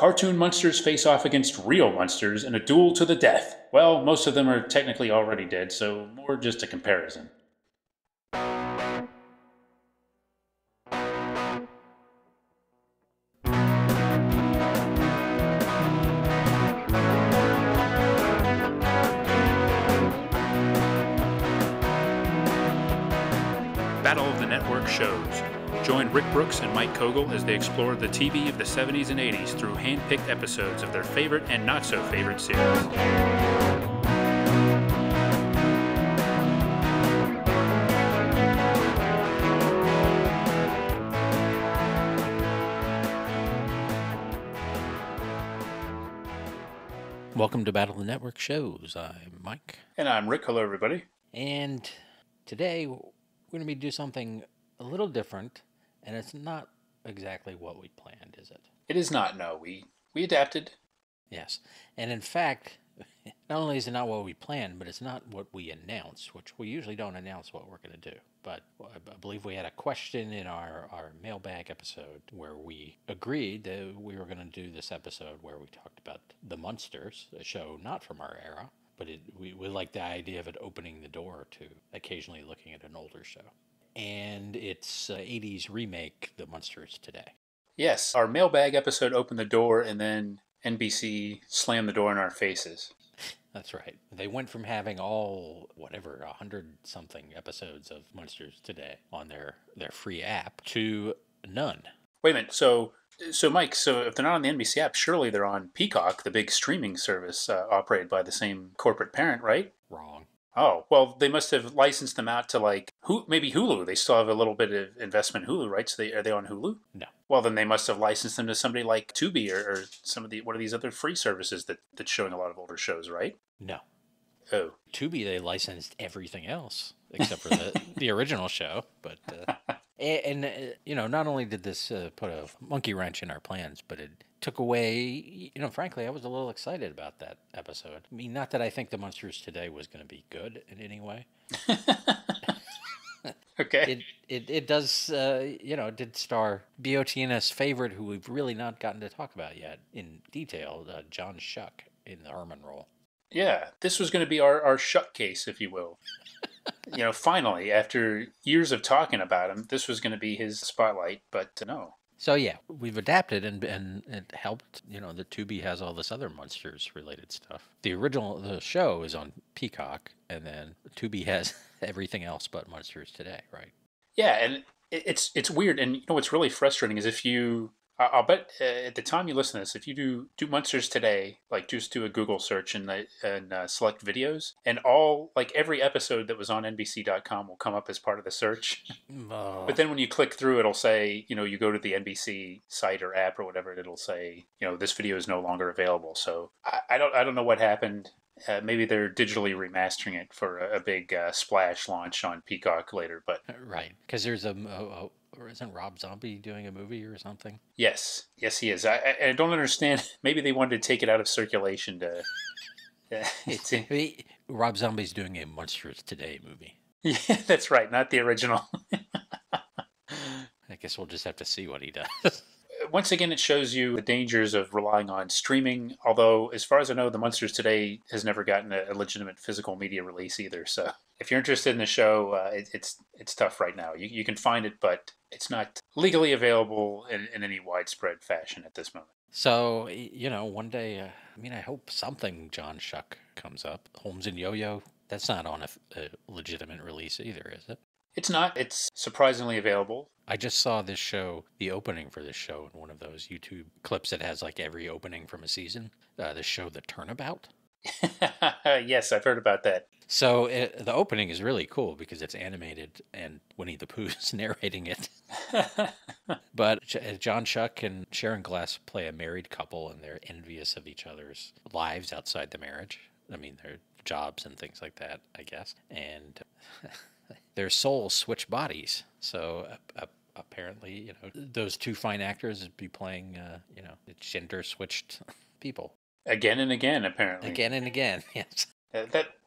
Cartoon monsters face off against real monsters in a duel to the death. Well, most of them are technically already dead, so more just a comparison. Battle of the Network shows. Join Rick Brooks and Mike Kogel as they explore the TV of the 70s and 80s through hand-picked episodes of their favorite and not-so-favorite series. Welcome to Battle of the Network shows. I'm Mike. And I'm Rick. Hello, everybody. And today we're going to be doing something a little different, and it's not exactly what we planned, is it? It is not, no. We adapted. Yes. And in fact, not only is it not what we planned, but it's not what we announced, which we usually don't announce what we're going to do. But I believe we had a question in our mailbag episode where we agreed that we were going to do this episode where we talked about the Munsters, a show not from our era, but we like the idea of it opening the door to occasionally looking at an older show. And its 80s remake, The Munsters Today. Yes, our mailbag episode opened the door, and then NBC slammed the door in our faces. That's right. They went from having 100-something episodes of Munsters Today on their free app to none. Wait a minute, so Mike, if they're not on the NBC app, surely they're on Peacock, the big streaming service operated by the same corporate parent, right? Wrong. Oh, well, they must have licensed them out to maybe Hulu. They still have a little bit of investment in Hulu, right? So are they on Hulu? No. Well, then they must have licensed them to somebody like Tubi or some of one of these other free services that's showing a lot of older shows, right? No. Oh. Tubi, they licensed everything else except for the original show, but not only did this put a monkey wrench in our plans, but it took away, frankly, I was a little excited about that episode. I mean, not that I think The Munsters Today was going to be good in any way. Okay. It does, it did star BOTNS favorite, who we've really not gotten to talk about yet in detail, John Schuck in the Herman role. Yeah, this was going to be our Schuck case, if you will. Finally, after years of talking about him, this was going to be his spotlight, but no. So yeah, we've adapted and it helped. The Tubi has all this other Munsters related stuff. The show is on Peacock, and then Tubi has everything else but Munsters Today, right? Yeah, and it's weird. And what's really frustrating is if you, I'll bet at the time you listen to this, if you do Munsters Today, just do a Google search and select videos, and every episode that was on NBC.com will come up as part of the search. Oh. But then when you click through, it'll say, you go to the NBC site or app or whatever, and it'll say, this video is no longer available. So I don't know what happened. Maybe they're digitally remastering it for a big splash launch on Peacock later. But right, because there's or isn't Rob Zombie doing a movie or something? Yes, he is. I don't understand. Maybe they wanted to take it out of circulation to. Rob Zombie's doing a Munsters Today movie. Yeah, that's right. Not the original. I guess we'll just have to see what he does. Once again, it shows you the dangers of relying on streaming, although, as far as I know, the Munsters Today has never gotten a legitimate physical media release either. So if you're interested in the show, it's tough right now. You can find it, but it's not legally available in any widespread fashion at this moment. So, one day, I hope something John Schuck comes up. Holmes and Yo-Yo, that's not on a legitimate release either, is it? It's not. It's surprisingly available. I just saw this show, the opening for this show, in one of those YouTube clips that has every opening from a season. The show The Turnabout. Yes, I've heard about that. So the opening is really cool because it's animated and Winnie the Pooh's narrating it. But John Schuck and Sharon Glass play a married couple, and they're envious of each other's lives outside the marriage. I mean, their jobs and things like that, I guess. And their souls switch bodies. So apparently, those two fine actors would be playing, gender-switched people. Again and again, apparently. Again and again, yes.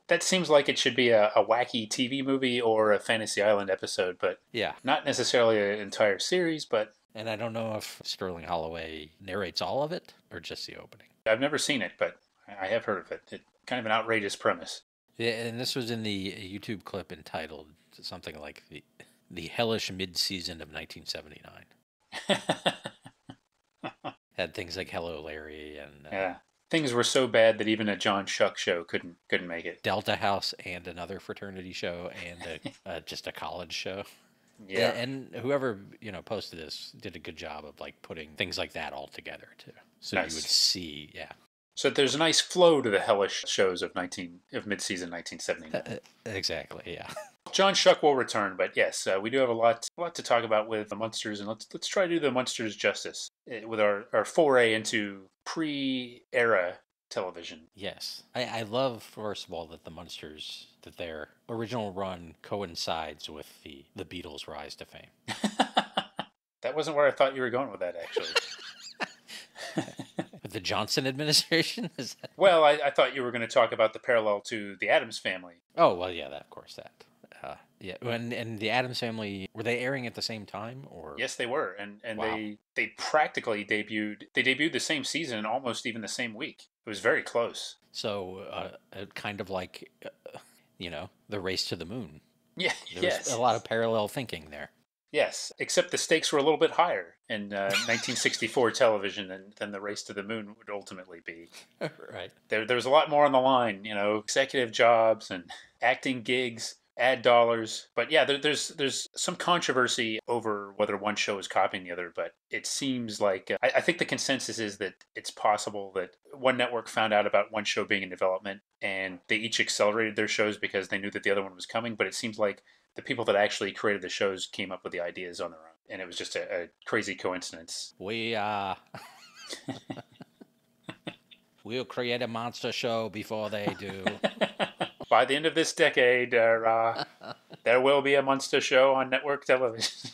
That seems like it should be a wacky TV movie or a Fantasy Island episode, but yeah, not necessarily an entire series, but And I don't know if Sterling Holloway narrates all of it or just the opening. I've never seen it, but I have heard of it. It's kind of an outrageous premise. Yeah, and this was in the YouTube clip entitled something like the hellish mid-season of 1979. Had things like Hello Larry and Yeah. Things were so bad that even a John Schuck show couldn't make it. Delta House and another fraternity show and just a college show. Yeah. And whoever posted this did a good job of like putting things like that all together too, so Nice. you would see, yeah. So there's a nice flow to the hellish shows of mid-season 1979. Exactly, yeah. John Schuck will return, but yes, we do have a lot to talk about with the Munsters, and let's try to do the Munsters justice with our foray into pre-era television. Yes, I love, first of all, that the Munsters, that their original run coincides with the Beatles' rise to fame. That wasn't where I thought you were going with that, actually. The Johnson administration? Is that... Well, I thought you were going to talk about the parallel to the Addams Family. Oh, well, yeah, of course, that. Yeah, and the Addams Family, were they airing at the same time, or? Yes, they were, and Wow. they practically debuted the same season and almost even the same week. It was very close. So, kind of like, the race to the moon. Yeah, There was a lot of parallel thinking there. Yes, except the stakes were a little bit higher in 1964 television than the race to the moon would ultimately be. Right. There was a lot more on the line, executive jobs and acting gigs, ad dollars. But yeah, there's some controversy over whether one show is copying the other. But it seems like I think the consensus is that it's possible that one network found out about one show being in development and they each accelerated their shows because they knew that the other one was coming. But it seems like the people that actually created the shows came up with the ideas on their own. And it was just a crazy coincidence. We'll create a monster show before they do. By the end of this decade, there will be a monster show on network television.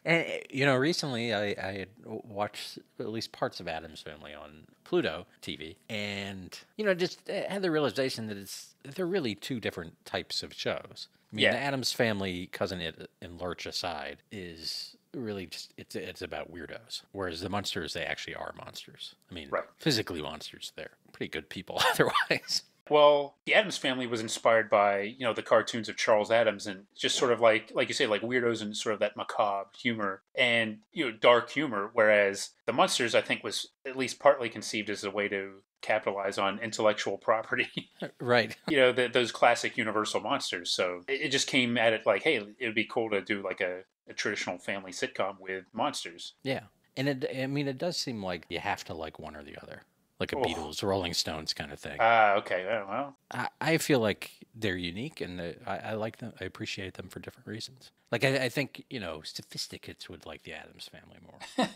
And, recently I had watched at least parts of Addams Family on Pluto TV, and, just had the realization that they're really two different types of shows. I mean, Yeah. The Addams Family, Cousin It and Lurch aside, is really just, it's about weirdos. Whereas the Munsters, they actually are monsters. I mean, Right. Physically monsters. They're pretty good people otherwise. Well, the Addams Family was inspired by, the cartoons of Charles Addams and just sort of like you say, like weirdos and sort of that macabre humor and, dark humor. Whereas the Munsters, I think, was at least partly conceived as a way to capitalize on intellectual property. Right. Those classic Universal monsters. So it just came at it like, hey, it would be cool to do like a traditional family sitcom with monsters. Yeah. And it does seem like you have to like one or the other. Like a Beatles, Rolling Stones kind of thing. Okay. Well. I feel like they're unique, and I like them. I appreciate them for different reasons. Like, I think, sophisticates would like the Addams Family more.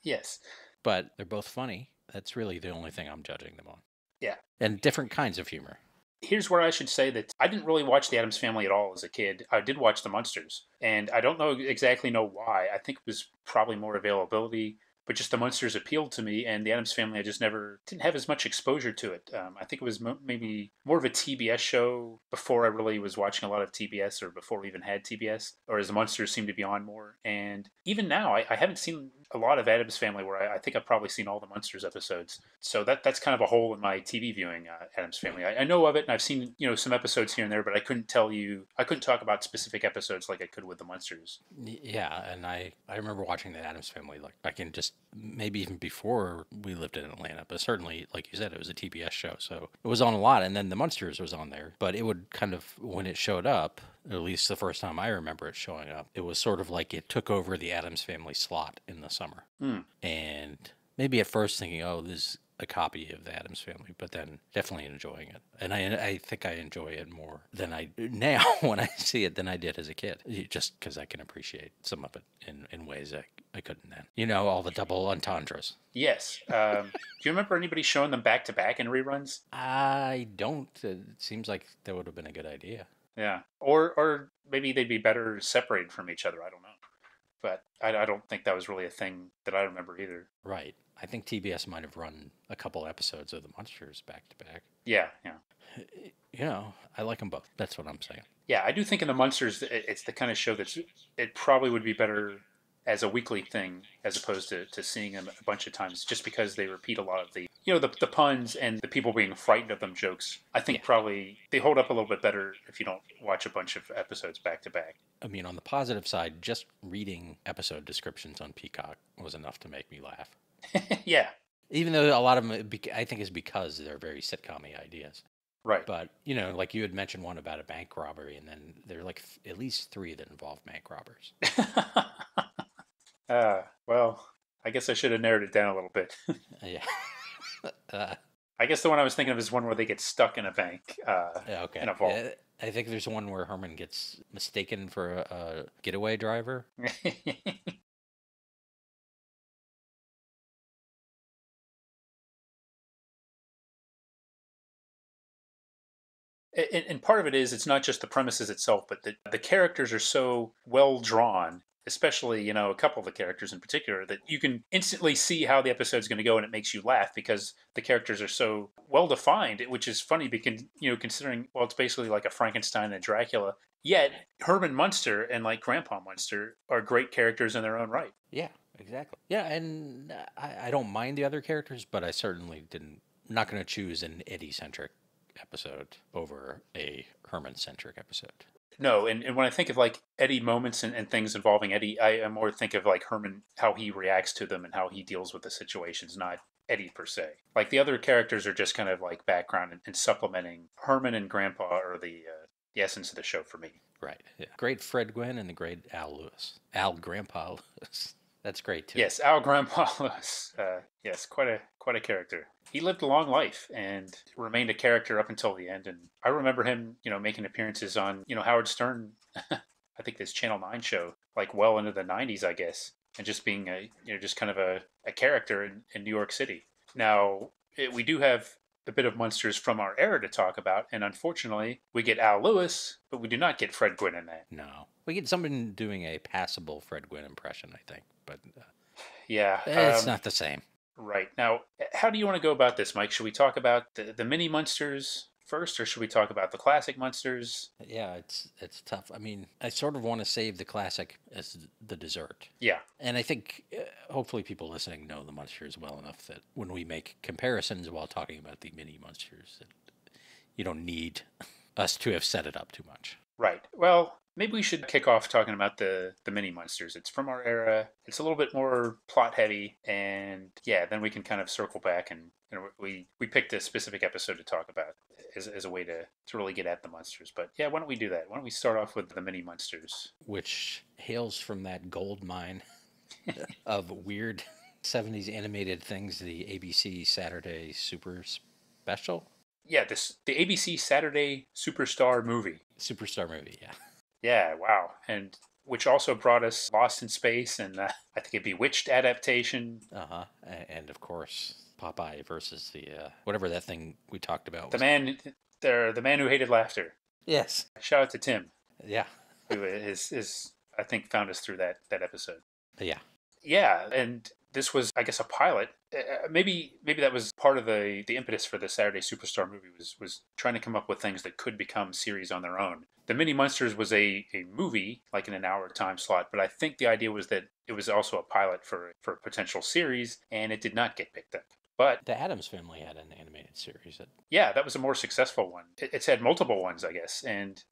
Yes. But they're both funny. That's really the only thing I'm judging them on. Yeah. And different kinds of humor. Here's where I should say that I didn't really watch the Addams Family at all as a kid. I did watch the Munsters, and I don't exactly know why. I think it was probably more availability, but just the Munsters appealed to me, and the Addams Family, I just didn't have as much exposure to it. I think it was maybe more of a TBS show before I really was watching a lot of TBS, or before we even had TBS, or as the Munsters seemed to be on more. And even now, I haven't seen a lot of Addams Family, where I think I've probably seen all the Munsters episodes. So that's kind of a hole in my TV viewing, Addams Family. I know of it, and I've seen some episodes here and there, but I couldn't talk about specific episodes like I could with the Munsters. Yeah, and I remember watching the Addams Family, like, I can just, maybe even before we lived in Atlanta, but certainly, like you said, it was a TBS show, so it was on a lot, and then the Munsters was on there, but it would kind of, when it showed up, at least the first time I remember it showing up, it was sort of like it took over the Addams Family slot in the summer. And maybe at first thinking, oh, this is a copy of the Addams Family, but then definitely enjoying it. And I think I enjoy it more than I now when I see it than I did as a kid, just because I can appreciate some of it in ways I couldn't then. All the double entendres. Yes. Do you remember anybody showing them back to back in reruns? I don't. It seems like that would have been a good idea. Yeah. Or maybe they'd be better separated from each other. I don't know. But I don't think that was really a thing that I remember either. Right. I think TBS might have run a couple episodes of the Munsters back to back. Yeah. I like them both. That's what I'm saying. Yeah, I do think in the Munsters, it's the kind of show it probably would be better as a weekly thing as opposed to seeing them a bunch of times, just because they repeat a lot of the the puns and the people being frightened of them jokes. I think Yeah. probably they hold up a little bit better if you don't watch a bunch of episodes back to back. I mean, on the positive side, just reading episode descriptions on Peacock was enough to make me laugh. Yeah, Even though a lot of them, I think, is because they're very sitcom-y ideas. right. But, like you had mentioned one about a bank robbery, and then there are like at least 3 that involve bank robbers. Well, I guess I should have narrowed it down a little bit. Yeah. I guess the one I was thinking of is one where they get stuck in a bank, Yeah, okay. in a vault. I think there's one where Herman gets mistaken for a getaway driver. And part of it is it's not just the premises itself, but the characters are so well drawn, especially a couple of the characters in particular, that you can instantly see how the episode's going to go, and it makes you laugh because the characters are so well defined. Which is funny because considering it's basically like a Frankenstein and Dracula. Yet Herman Munster and like Grandpa Munster are great characters in their own right. Yeah, exactly. Yeah, and I don't mind the other characters, but I certainly not going to choose an Eddie-centric episode over a Herman-centric episode. No, and when I think of like Eddie moments and things involving Eddie, I more think of like Herman, how he reacts to them and how he deals with the situations, not Eddie per se. Like the other characters are just kind of like background and supplementing. Herman and Grandpa are the essence of the show for me. Right. Yeah. Great Fred Gwynn and the great Al Lewis. Al Grandpa Lewis. That's great too. Yes, Al Grandpa Lewis. Yes, quite a character. He lived a long life and remained a character up until the end. And I remember him, making appearances on, Howard Stern. I think this Channel 9 show, like well into the 90s, I guess, and just being just kind of a character in New York City. Now, we do have a bit of Munsters from our era to talk about, and unfortunately, we get Al Lewis, but we do not get Fred Gwynn in that. No. We get someone doing a passable Fred Gwynn impression, I think, but yeah, it's not the same. Right. Now, how do you want to go about this, Mike? Should we talk about the Mini-Munsters first, or should we talk about the classic Munsters? Yeah, it's tough. I mean, I sort of want to save the classic as the dessert. Yeah. And I think hopefully people listening know the Munsters well enough that when we make comparisons while talking about the Mini-Munsters, you don't need us to have set it up too much. Right. Well, maybe we should kick off talking about the Mini-Munsters. It's from our era. It's a little bit more plot heavy, and yeah, then we can kind of circle back and we picked a specific episode to talk about as a way to really get at the Munsters. But yeah, why don't we do that? Why don't we start off with the Mini-Munsters, which hails from that gold mine of weird 70s animated things, the ABC Saturday Super Special. Yeah, the ABC Saturday Superstar movie. Superstar movie, yeah. Yeah, wow. And which also brought us Lost in Space and I think a Bewitched adaptation. Uh-huh. And of course, Popeye versus the whatever that thing we talked about. The man who hated laughter. Yes. Shout out to Tim. Yeah. Who is I think found us through that episode. Yeah. Yeah, and this was, I guess, a pilot. Maybe that was part of the impetus for the Saturday Superstar movie was trying to come up with things that could become series on their own. The Mini-Munsters was a movie, like in an hour time slot, but I think the idea was that it was also a pilot for a potential series, and it did not get picked up. But the Addams Family had an animated series. Yeah, that was a more successful one. It's had multiple ones, I guess, and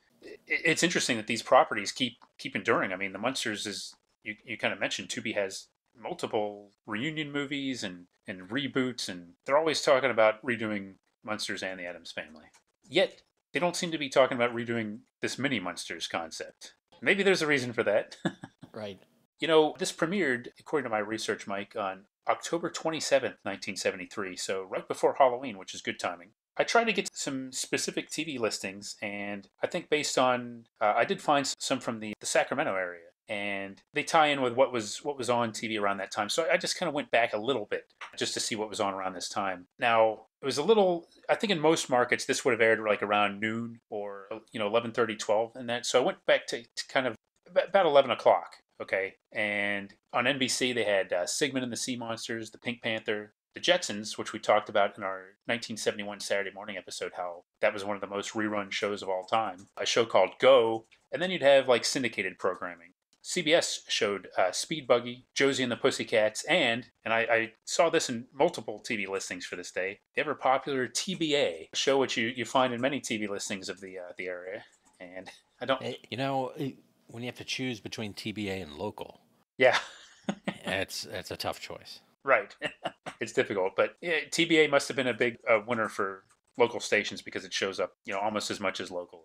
it's interesting that these properties keep enduring. I mean, the Munsters is, you kind of mentioned, Tubi has multiple reunion movies and reboots, and they're always talking about redoing Munsters and the Addams Family. Yet, they don't seem to be talking about redoing this Mini-Munsters concept. Maybe there's a reason for that. Right. This premiered, according to my research, Mike, on October 27th, 1973, so right before Halloween, which is good timing. I tried to get some specific TV listings, and I think based on, I did find some from the Sacramento area, and they tie in with what was on TV around that time. So I just kind of went back a little bit just to see what was on around this time. Now, it was a little, I think in most markets, this would have aired like around noon or, 11:30, 12, and that. So I went back to kind of about 11 o'clock, okay? And on NBC, they had Sigmund and the Sea Monsters, the Pink Panther, the Jetsons, which we talked about in our 1971 Saturday morning episode, how that was one of the most rerun shows of all time. A show called Go, and then you'd have like syndicated programming. CBS showed Speed Buggy, Josie and the Pussycats, and I saw this in multiple TV listings for this day, the ever popular TBA, a show which you find in many TV listings of the area. And I don't. When you have to choose between TBA and local, Yeah. it's a tough choice. Right. It's difficult, but yeah, TBA must have been a big winner for local stations because it shows up, almost as much as local.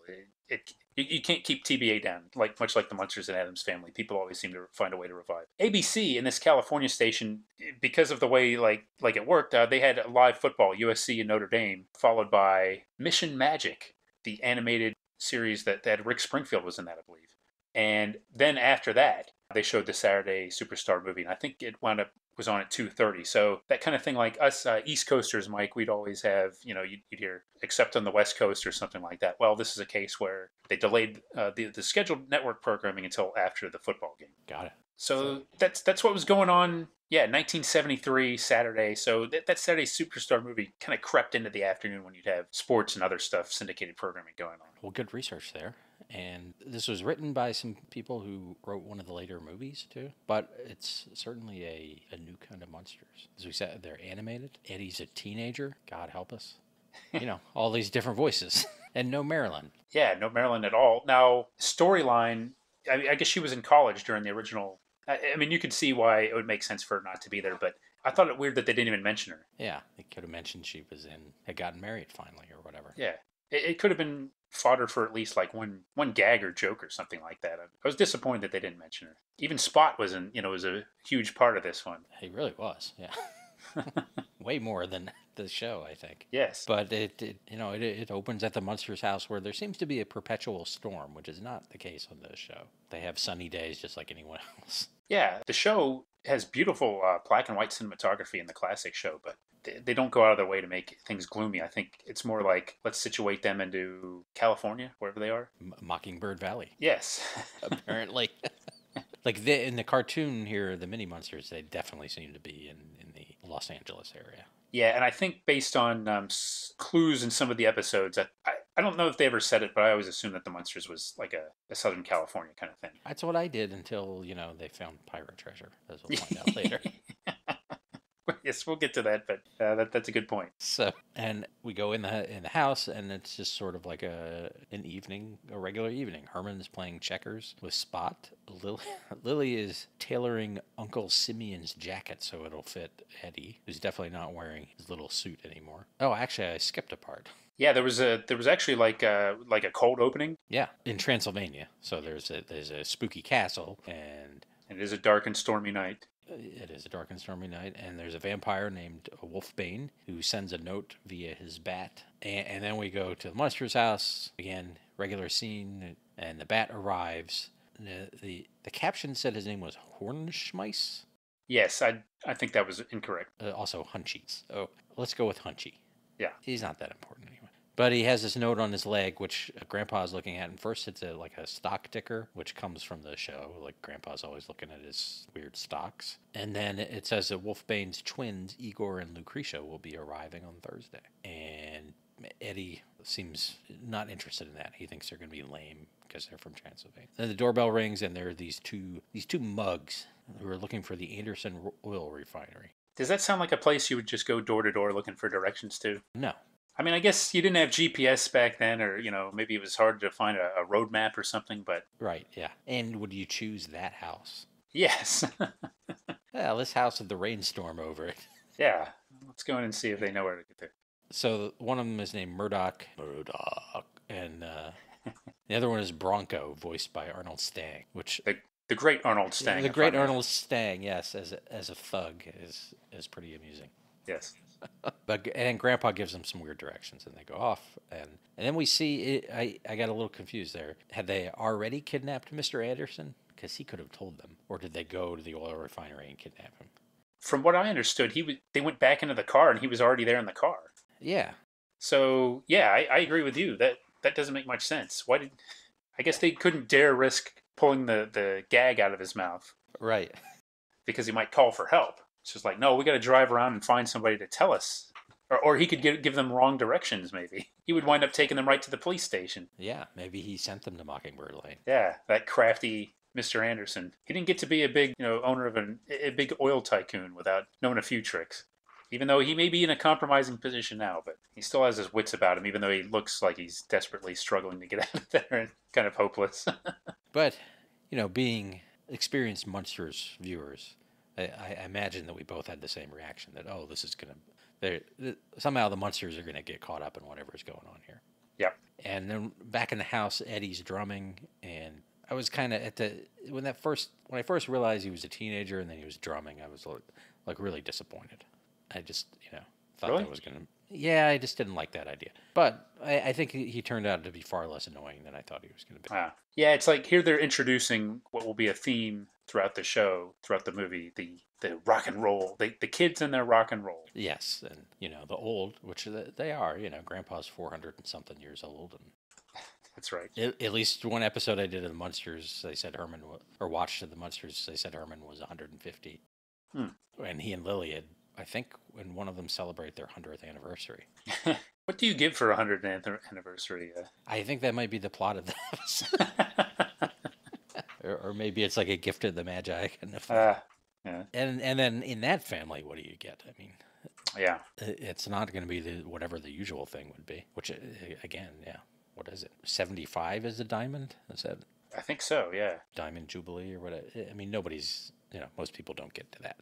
You can't keep TBA down, much like the Munsters and Addams Family. People always seem to find a way to revive. ABC in this California station, because of the way like it worked, they had live football, USC and Notre Dame, followed by Mission Magic, the animated series that Rick Springfield was in that, I believe. And then after that, they showed the Saturday Superstar movie, and I think it was on at 2:30. So that kind of thing, like us East Coasters, Mike, we'd always have, you'd hear, except on the West Coast or something like that. Well, this is a case where they delayed the scheduled network programming until after the football game. Got it. So that's what was going on. Yeah, 1973 Saturday. So that Saturday Superstar movie kind of crept into the afternoon when you'd have sports and other stuff, syndicated programming going on. Well, good research there. And this was written by some people who wrote one of the later movies, too. But it's certainly a new kind of Munsters. As we said, they're animated. Eddie's a teenager. God help us. All these different voices. And no Marilyn. Yeah, no Marilyn at all. Now, storyline, I guess she was in college during the original. I mean, you could see why it would make sense for her not to be there, but I thought it weird that they didn't even mention her. Yeah, they could have mentioned she had gotten married finally or whatever. Yeah, it could have been fodder for at least like one gag or joke or something like that. I was disappointed that they didn't mention her. Even Spot was was a huge part of this one. He really was, yeah. Way more than the show, I think. Yes. But it opens at the Munsters house where there seems to be a perpetual storm, which is not the case on this show. They have sunny days just like anyone else. Yeah, the show has beautiful black and white cinematography in the classic show, but they don't go out of their way to make things gloomy. I think it's more like, let's situate them into California, wherever they are. Mockingbird Valley. Yes. Apparently. Like in the cartoon here, the Mini-Munsters, they definitely seem to be in the Los Angeles area. Yeah, and I think based on clues in some of the episodes, I don't know if they ever said it, but I always assumed that the Munsters was like a Southern California kind of thing. That's what I did until, they found pirate treasure, as we'll find out later. Yes, we'll get to that, but that's a good point. So, and we go in the house, and it's just sort of like a regular evening. Herman is playing checkers with Spot. Lily is tailoring Uncle Simeon's jacket so it'll fit Eddie, who's definitely not wearing his little suit anymore. Oh, actually, I skipped a part. Yeah, there was actually like a cold opening. Yeah, in Transylvania. So there's a spooky castle, and it is a dark and stormy night. It is a dark and stormy night, and there's a vampire named Wolfbane who sends a note via his bat. And then we go to the Munsters' house again, regular scene, and the bat arrives. The caption said his name was Hornschmeiss. Yes, I think that was incorrect. Also Hunchy. So let's go with Hunchy. Yeah, he's not that important anyway. But he has this note on his leg, which Grandpa's looking at. And first it's like a stock ticker, which comes from the show. Like Grandpa's always looking at his weird stocks. And then it says that Wolfbane's twins, Igor and Lucretia, will be arriving on Thursday. And Eddie seems not interested in that. He thinks they're going to be lame because they're from Transylvania. Then the doorbell rings, and there are these two mugs who are looking for the Anderson oil refinery. Does that sound like a place you would just go door to door looking for directions to? No. I mean, I guess you didn't have GPS back then, or, maybe it was hard to find a road map or something, but... Right, yeah. And would you choose that house? Yes. Well, this house with the rainstorm over it. Yeah. Let's go in and see if they know where to get there. So one of them is named Murdoch. And the other one is Bronco, voiced by Arnold Stang, which... The great Arnold Stang. The great Arnold Stang, yes, as a thug is pretty amusing. Yes. And Grandpa gives them some weird directions, and they go off. And then we see, I got a little confused there. Had they already kidnapped Mr. Anderson? Because he could have told them. Or did they go to the oil refinery and kidnap him? From what I understood, they went back into the car, and he was already there in the car. Yeah. So, yeah, I agree with you. That doesn't make much sense. I guess they couldn't dare risk pulling the gag out of his mouth. Right. Because he might call for help. It's just like, no, we got to drive around and find somebody to tell us. Or he could give them wrong directions, maybe. He would wind up taking them right to the police station. Yeah, maybe he sent them to Mockingbird Lane. Yeah, that crafty Mr. Anderson. He didn't get to be a big, owner of a big oil tycoon without knowing a few tricks. Even though he may be in a compromising position now, but he still has his wits about him, even though he looks like he's desperately struggling to get out of there and kind of hopeless. But, being experienced Munsters viewers, I imagine that we both had the same reaction that, oh, this is going to, somehow the Munsters are going to get caught up in whatever's going on here. Yep. And then back in the house, Eddie's drumming, and I was kind of when I first realized he was a teenager and then he was drumming, I was like really disappointed. I just, thought Really? that was going to, yeah, I just didn't like that idea. But I think he turned out to be far less annoying than I thought he was going to be. Yeah, it's like here they're introducing what will be a theme throughout the show, throughout the movie, the rock and roll, the kids and their rock and roll. Yes, and, the old, which they are, Grandpa's 400 and something years old. And That's right. at least one episode I did of the Munsters, they said Herman, or watched of the Munsters, they said Herman was 150. And he and Lily had, I think, when one of them celebrate their 100th anniversary. What do you give for a 100th anniversary? I think that might be the plot of this. or maybe it's like a gift of the Magi kind of thing. Yeah. And then in that family, what do you get? I mean, yeah, it's not going to be whatever the usual thing would be. Which, again, yeah, what is it? 75 is a diamond? Is that? I think so. Yeah. Diamond Jubilee or whatever. I mean, nobody's, most people don't get to that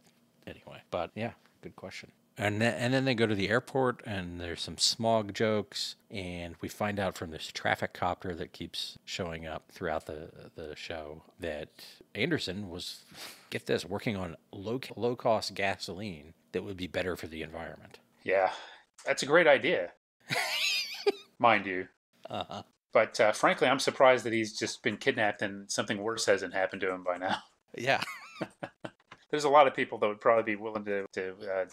anyway. But yeah, good question. And then they go to the airport, and there's some smog jokes, and we find out from this traffic copter that keeps showing up throughout the show that Anderson was, get this, working on low-cost gasoline that would be better for the environment. Yeah, that's a great idea, mind you. Uh-huh. But frankly, I'm surprised that he's just been kidnapped and something worse hasn't happened to him by now. Yeah. There's a lot of people that would probably be willing to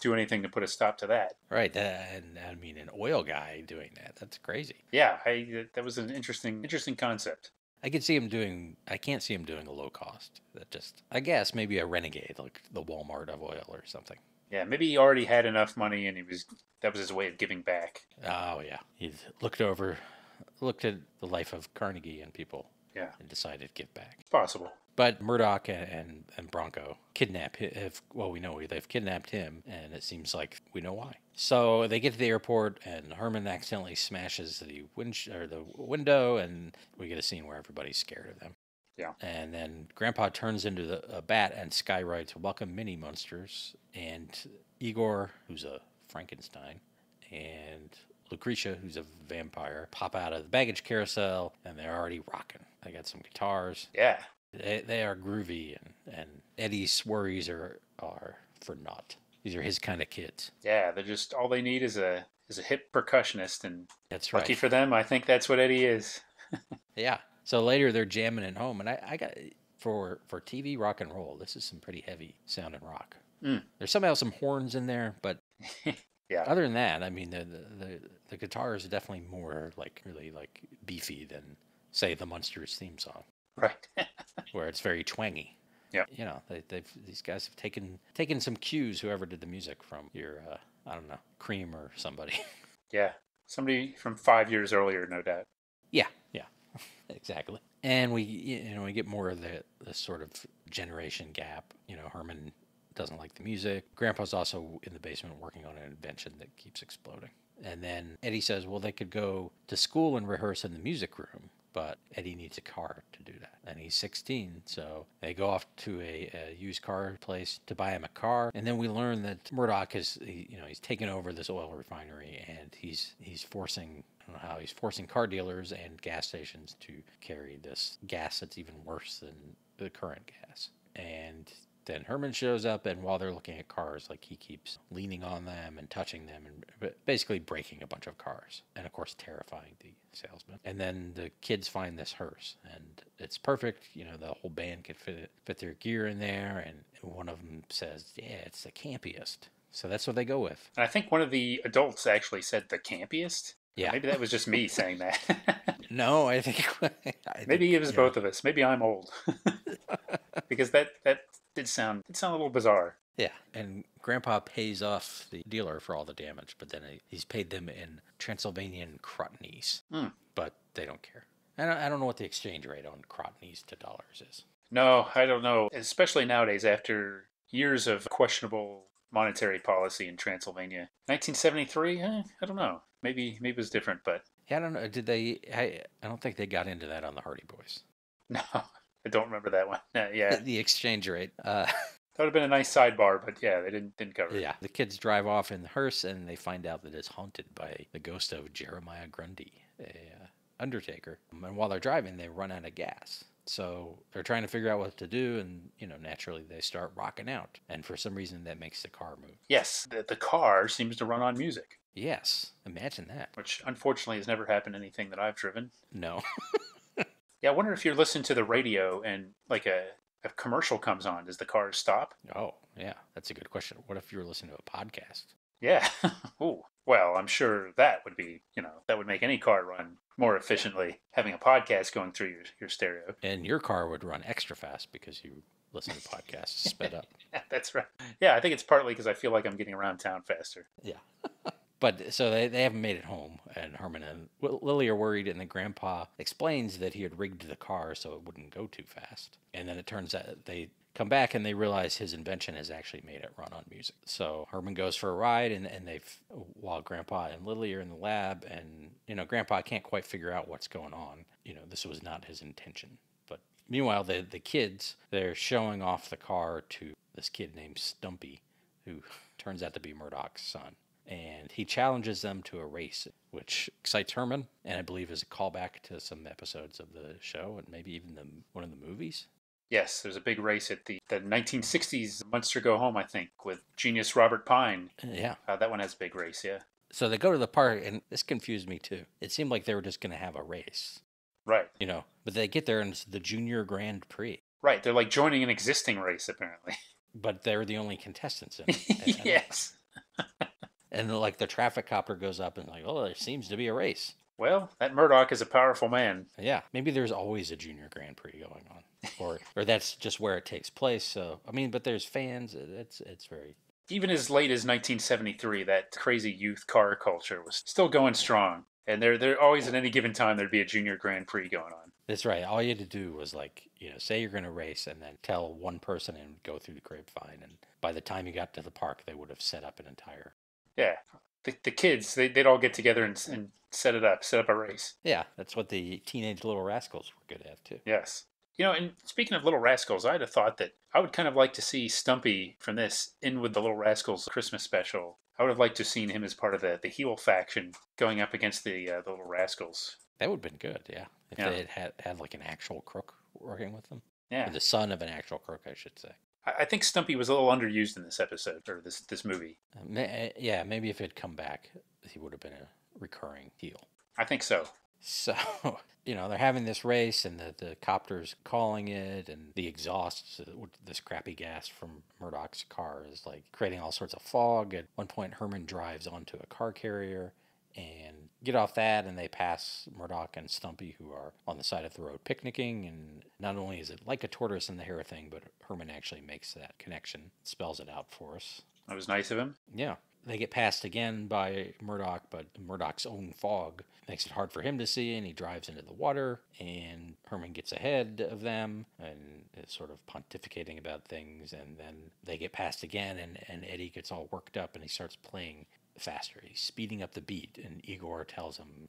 do anything to put a stop to that. Right, and I mean, an oil guy doing that's crazy. Yeah, that was an interesting concept. I can't see him doing a low cost. I guess maybe a renegade, like the Walmart of oil or something. Yeah, maybe he already had enough money and that was his way of giving back. Oh, yeah. He looked at the life of Carnegie and people. Yeah. And decided to give back. It's possible. But Murdoch and Bronco kidnap him. Well, we know they've kidnapped him, and it seems like we know why. So they get to the airport, and Herman accidentally smashes the window, and we get a scene where everybody's scared of them. Yeah. And then Grandpa turns into a bat, and Sky writes, "Welcome, Mini-Munsters." And Igor, who's a Frankenstein, and Lucretia, who's a vampire, pop out of the baggage carousel, and they're already rocking. They got some guitars. Yeah. They are groovy, and Eddie's worries are for naught. These are his kind of kids. Yeah, they're just, all they need is a hip percussionist, and that's right. Lucky for them, I think that's what Eddie is. Yeah. So later they're jamming at home, and I got, for TV rock and roll, this is some pretty heavy sounding rock. There's somehow some horns in there, but yeah. Other than that, I mean, the guitar is definitely more really beefy than, say, the Munsters theme song. Right. Where it's very twangy. Yeah. These guys have taken some cues, whoever did the music, from your I don't know, Cream or somebody. Yeah. Somebody from 5 years earlier, no doubt. Yeah. Exactly. And we get more of the sort of generation gap. Herman doesn't like the music. Grandpa's also in the basement working on an invention that keeps exploding. And then Eddie says, well, they could go to school and rehearse in the music room, but Eddie needs a car to do that. And he's 16, so they go off to a used car place to buy him a car. And then we learn that Murdoch he's taken over this oil refinery, and he's forcing, I don't know how, he's forcing car dealers and gas stations to carry this gas that's even worse than the current gas. And then Herman shows up, and while they're looking at cars, he keeps leaning on them and touching them, and basically breaking a bunch of cars, and of course terrifying the salesman. And then the kids find this hearse, and it's perfect. The whole band can fit their gear in there, and one of them says, "Yeah, it's the campiest." So that's what they go with. And I think one of the adults actually said the campiest. Yeah. Maybe that was just me saying that. No, I think maybe it was both of us. Maybe I'm old. Because that did sound a little bizarre. Yeah, and Grandpa pays off the dealer for all the damage, but then he's paid them in Transylvanian crotonies. But they don't care. And I don't know what the exchange rate on crotonies to dollars is. No, I don't know. Especially nowadays, after years of questionable monetary policy in Transylvania. 1973? I don't know. Maybe it was different, but Yeah, I don't know. Did they? I don't think they got into that on the Hardy Boys. no, I don't remember that one. Yeah, The exchange rate. that would have been a nice sidebar, but yeah, they didn't cover it. Yeah, the kids drive off in the hearse and they find out that it's haunted by the ghost of Jeremiah Grundy, a undertaker. And while they're driving, they run out of gas. So they're trying to figure out what to do, and naturally they start rocking out. And for some reason, that makes the car move. Yes, the car seems to run on music, Yes, imagine that. which unfortunately has never happened in anything that I've driven. No. Yeah, I wonder if you're listening to the radio and like a commercial comes on, does the car stop? Oh, yeah, that's a good question. What if you were listening to a podcast? Yeah. Ooh. Well, I'm sure that would be, that would make any car run more efficiently, having a podcast going through your stereo. And your car would run extra fast because you listen to podcasts sped up. Yeah, that's right. Yeah, I think it's partly because I feel like I'm getting around town faster. Yeah. But so they haven't made it home, and Herman and Lily are worried, and then Grandpa explains that he had rigged the car so it wouldn't go too fast. And then it turns out they come back and they realize his invention has actually made it run on music. So Herman goes for a ride, and while Grandpa and Lily are in the lab, and Grandpa can't quite figure out what's going on. This was not his intention. But meanwhile, the kids, they're showing off the car to this kid named Stumpy, who turns out to be Murdoch's son. And he challenges them to a race, which excites Herman, and I believe is a callback to some episodes of the show and maybe even one of the movies. Yes, there's a big race at the 1960s Munster Go Home, I think, with genius Robert Pine. Yeah. That one has a big race, yeah. So they go to the park, and this confused me too. It seemed like they were just going to have a race, Right. But they get there and it's the Junior Grand Prix. Right, they're like joining an existing race, apparently. But they're the only contestants in it. Yes. And like the traffic copter goes up and like, oh, there seems to be a race. Well, that Murdoch is a powerful man. Yeah, maybe there's always a Junior Grand Prix going on, or that's just where it takes place. So I mean, but there's fans. It's very. Even as late as 1973, that crazy youth car culture was still going strong, and there always at any given time there'd be a Junior Grand Prix going on. That's right. All you had to do was say you're going to race, and then tell one person and go through the grapevine, and by the time you got to the park, they would have set up an entire. Yeah, the kids they'd all get together and set up a race. Yeah, that's what the teenage Little Rascals were good at too. Yes. And speaking of Little Rascals, I'd have thought that I would kind of like to see Stumpy from this in with the Little Rascals Christmas special. I would have liked to have seen him as part of the heel faction going up against the Little Rascals. That would have been good, yeah. If Yeah. they had like an actual crook working with them. Yeah. Or the son of an actual crook, I should say. I think Stumpy was a little underused in this episode, or this movie. Yeah, maybe if it had come back, he would have been a recurring heel. I think so. So, they're having this race, and the copter's calling it, and the exhaust, this crappy gas from Murdoch's car, is like creating all sorts of fog. At one point, Herman drives onto a car carrier and get off that, and they pass Murdoch and Stumpy, who are on the side of the road picnicking. And not only is it like a tortoise and the hare thing, but Herman actually makes that connection, spells it out for us. That was nice of him. Yeah. They get passed again by Murdoch, but Murdoch's own fog makes it hard for him to see, and he drives into the water, and Herman gets ahead of them and is sort of pontificating about things, and then they get passed again, and Eddie gets all worked up, and he starts playing faster. He's speeding up the beat, and Igor tells him,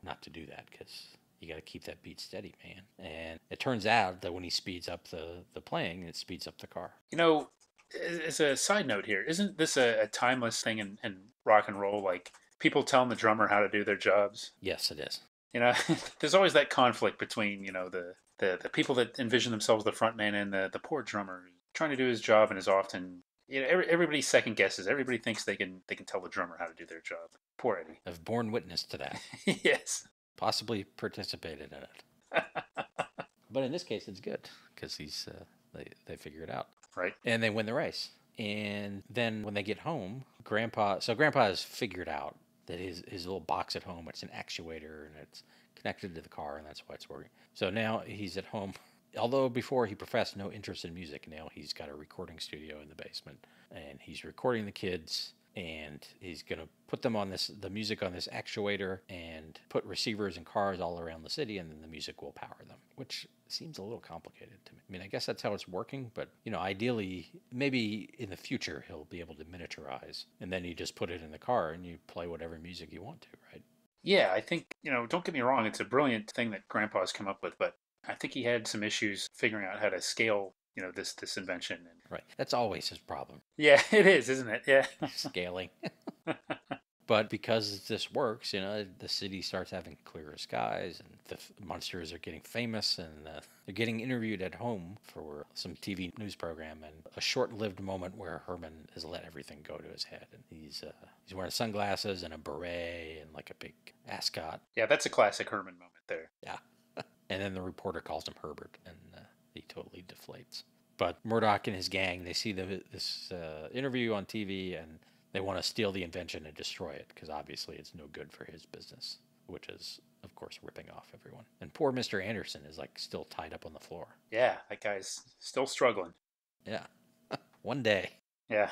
not to do that, because you got to keep that beat steady, man. And it turns out that when he speeds up the playing, it speeds up the car. As a side note here, isn't this a timeless thing in rock and roll? Like, people telling the drummer how to do their jobs? Yes, it is. There's always that conflict between, the people that envision themselves the front man and the poor drummer trying to do his job, and is often, everybody second guesses. Everybody thinks they can tell the drummer how to do their job. Poor Eddie. I've borne witness to that. Yes. Possibly participated in it. But in this case, it's good, because they figure it out. Right. And they win the race. And then when they get home, Grandpa has figured out that his little box at home, it's an actuator, and it's connected to the car, and that's why it's working. So now he's at home. Although before he professed no interest in music, now he's got a recording studio in the basement, and he's recording the kids, and he's going to put them on the music on this actuator and put receivers in cars all around the city, and then the music will power them, which seems a little complicated to me. I mean, I guess that's how it's working, but, ideally, maybe in the future he'll be able to miniaturize, and then you just put it in the car and you play whatever music you want to, right? Yeah, I think, don't get me wrong, it's a brilliant thing that Grandpa's come up with, but I think he had some issues figuring out how to scale, this invention. And Right. That's always his problem. yeah, it is, isn't it? Yeah. Scaling. But because this works, the city starts having clearer skies, and the Munsters are getting famous, and they're getting interviewed at home for some TV news program, and a short-lived moment where Herman has let everything go to his head, and he's wearing sunglasses and a beret and like a big ascot. Yeah, that's a classic Herman moment there. Yeah. And then the reporter calls him Herbert, and he totally deflates. But Murdoch and his gang, they see this interview on TV, and they want to steal the invention and destroy it, because obviously it's no good for his business, which is, of course, ripping off everyone. And poor Mr. Anderson is still tied up on the floor. Yeah, that guy's still struggling. Yeah. One day. Yeah.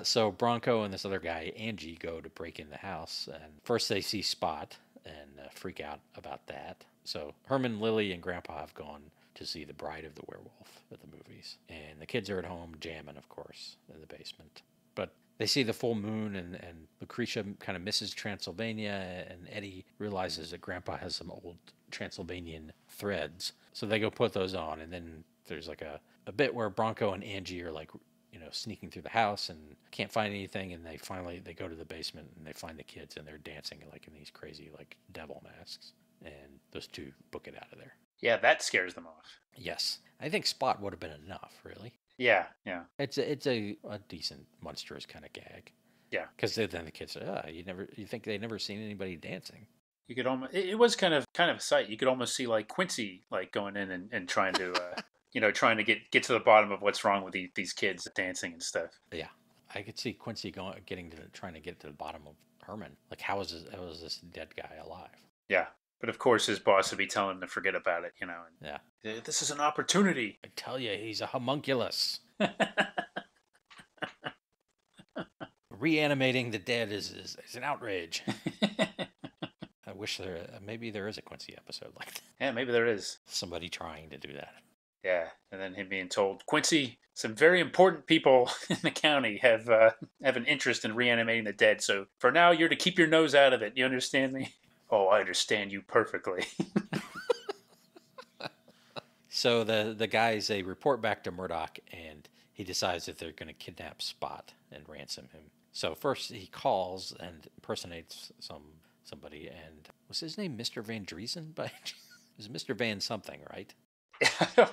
So Bronco and this other guy, Angie, go to break in the house, and first they see Spot and freak out about that. So Herman, Lily, and Grandpa have gone to see The Bride of the Werewolf at the movies. And the kids are at home jamming, of course, in the basement. But they see the full moon, and Lucretia kind of misses Transylvania, and Eddie realizes that Grandpa has some old Transylvanian threads. So they go put those on, and then there's a bit where Bronco and Angie are sneaking through the house and can't find anything, and they go to the basement and they find the kids, and they're dancing in these crazy devil masks, and those two book it out of there. Yeah, that scares them off. Yes. I think Spot would have been enough, really. Yeah. It's a decent Munsters kind of gag. Yeah. Because then the kids say, you think they'd never seen anybody dancing. You could almost, it was kind of a sight. You could almost see Quincy going in and trying to trying to get to the bottom of what's wrong with these kids dancing and stuff. Yeah. I could see Quincy trying to get to the bottom of Herman. How is this dead guy alive? Yeah. But of course, his boss would be telling him to forget about it, And, yeah. This is an opportunity. I tell you, he's a homunculus. Reanimating the dead is an outrage. I wish maybe there is a Quincy episode like that. Yeah, maybe there is. Somebody trying to do that. Yeah, and then him being told, Quincy, some very important people in the county have an interest in reanimating the dead, so for now you're to keep your nose out of it. You understand me? Oh, I understand you perfectly. So the guys, they report back to Murdoch, and he decides that they're going to kidnap Spot and ransom him. So first he calls and impersonates somebody, and was his name Mr. Van Driesen? It was Mr. Van something, right? I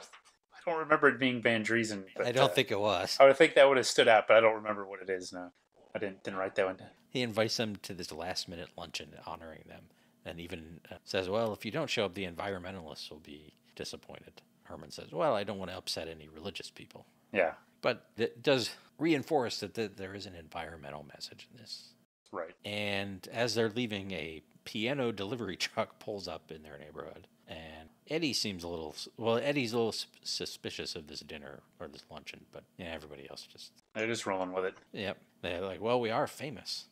don't remember it being Van Driesen. But, I don't think it was. I would think that would have stood out, but I don't remember what it is now. I didn't write that one down. He invites them to this last-minute luncheon honoring them, and even says, well, if you don't show up, the environmentalists will be disappointed. Herman says, well, I don't want to upset any religious people. Yeah. But it does reinforce that there is an environmental message in this. Right. And as they're leaving, a piano delivery truck pulls up in their neighborhood. And Eddie's a little suspicious of this dinner or this luncheon, but everybody else just... They're just rolling with it. Yep. They're like, well, we are famous.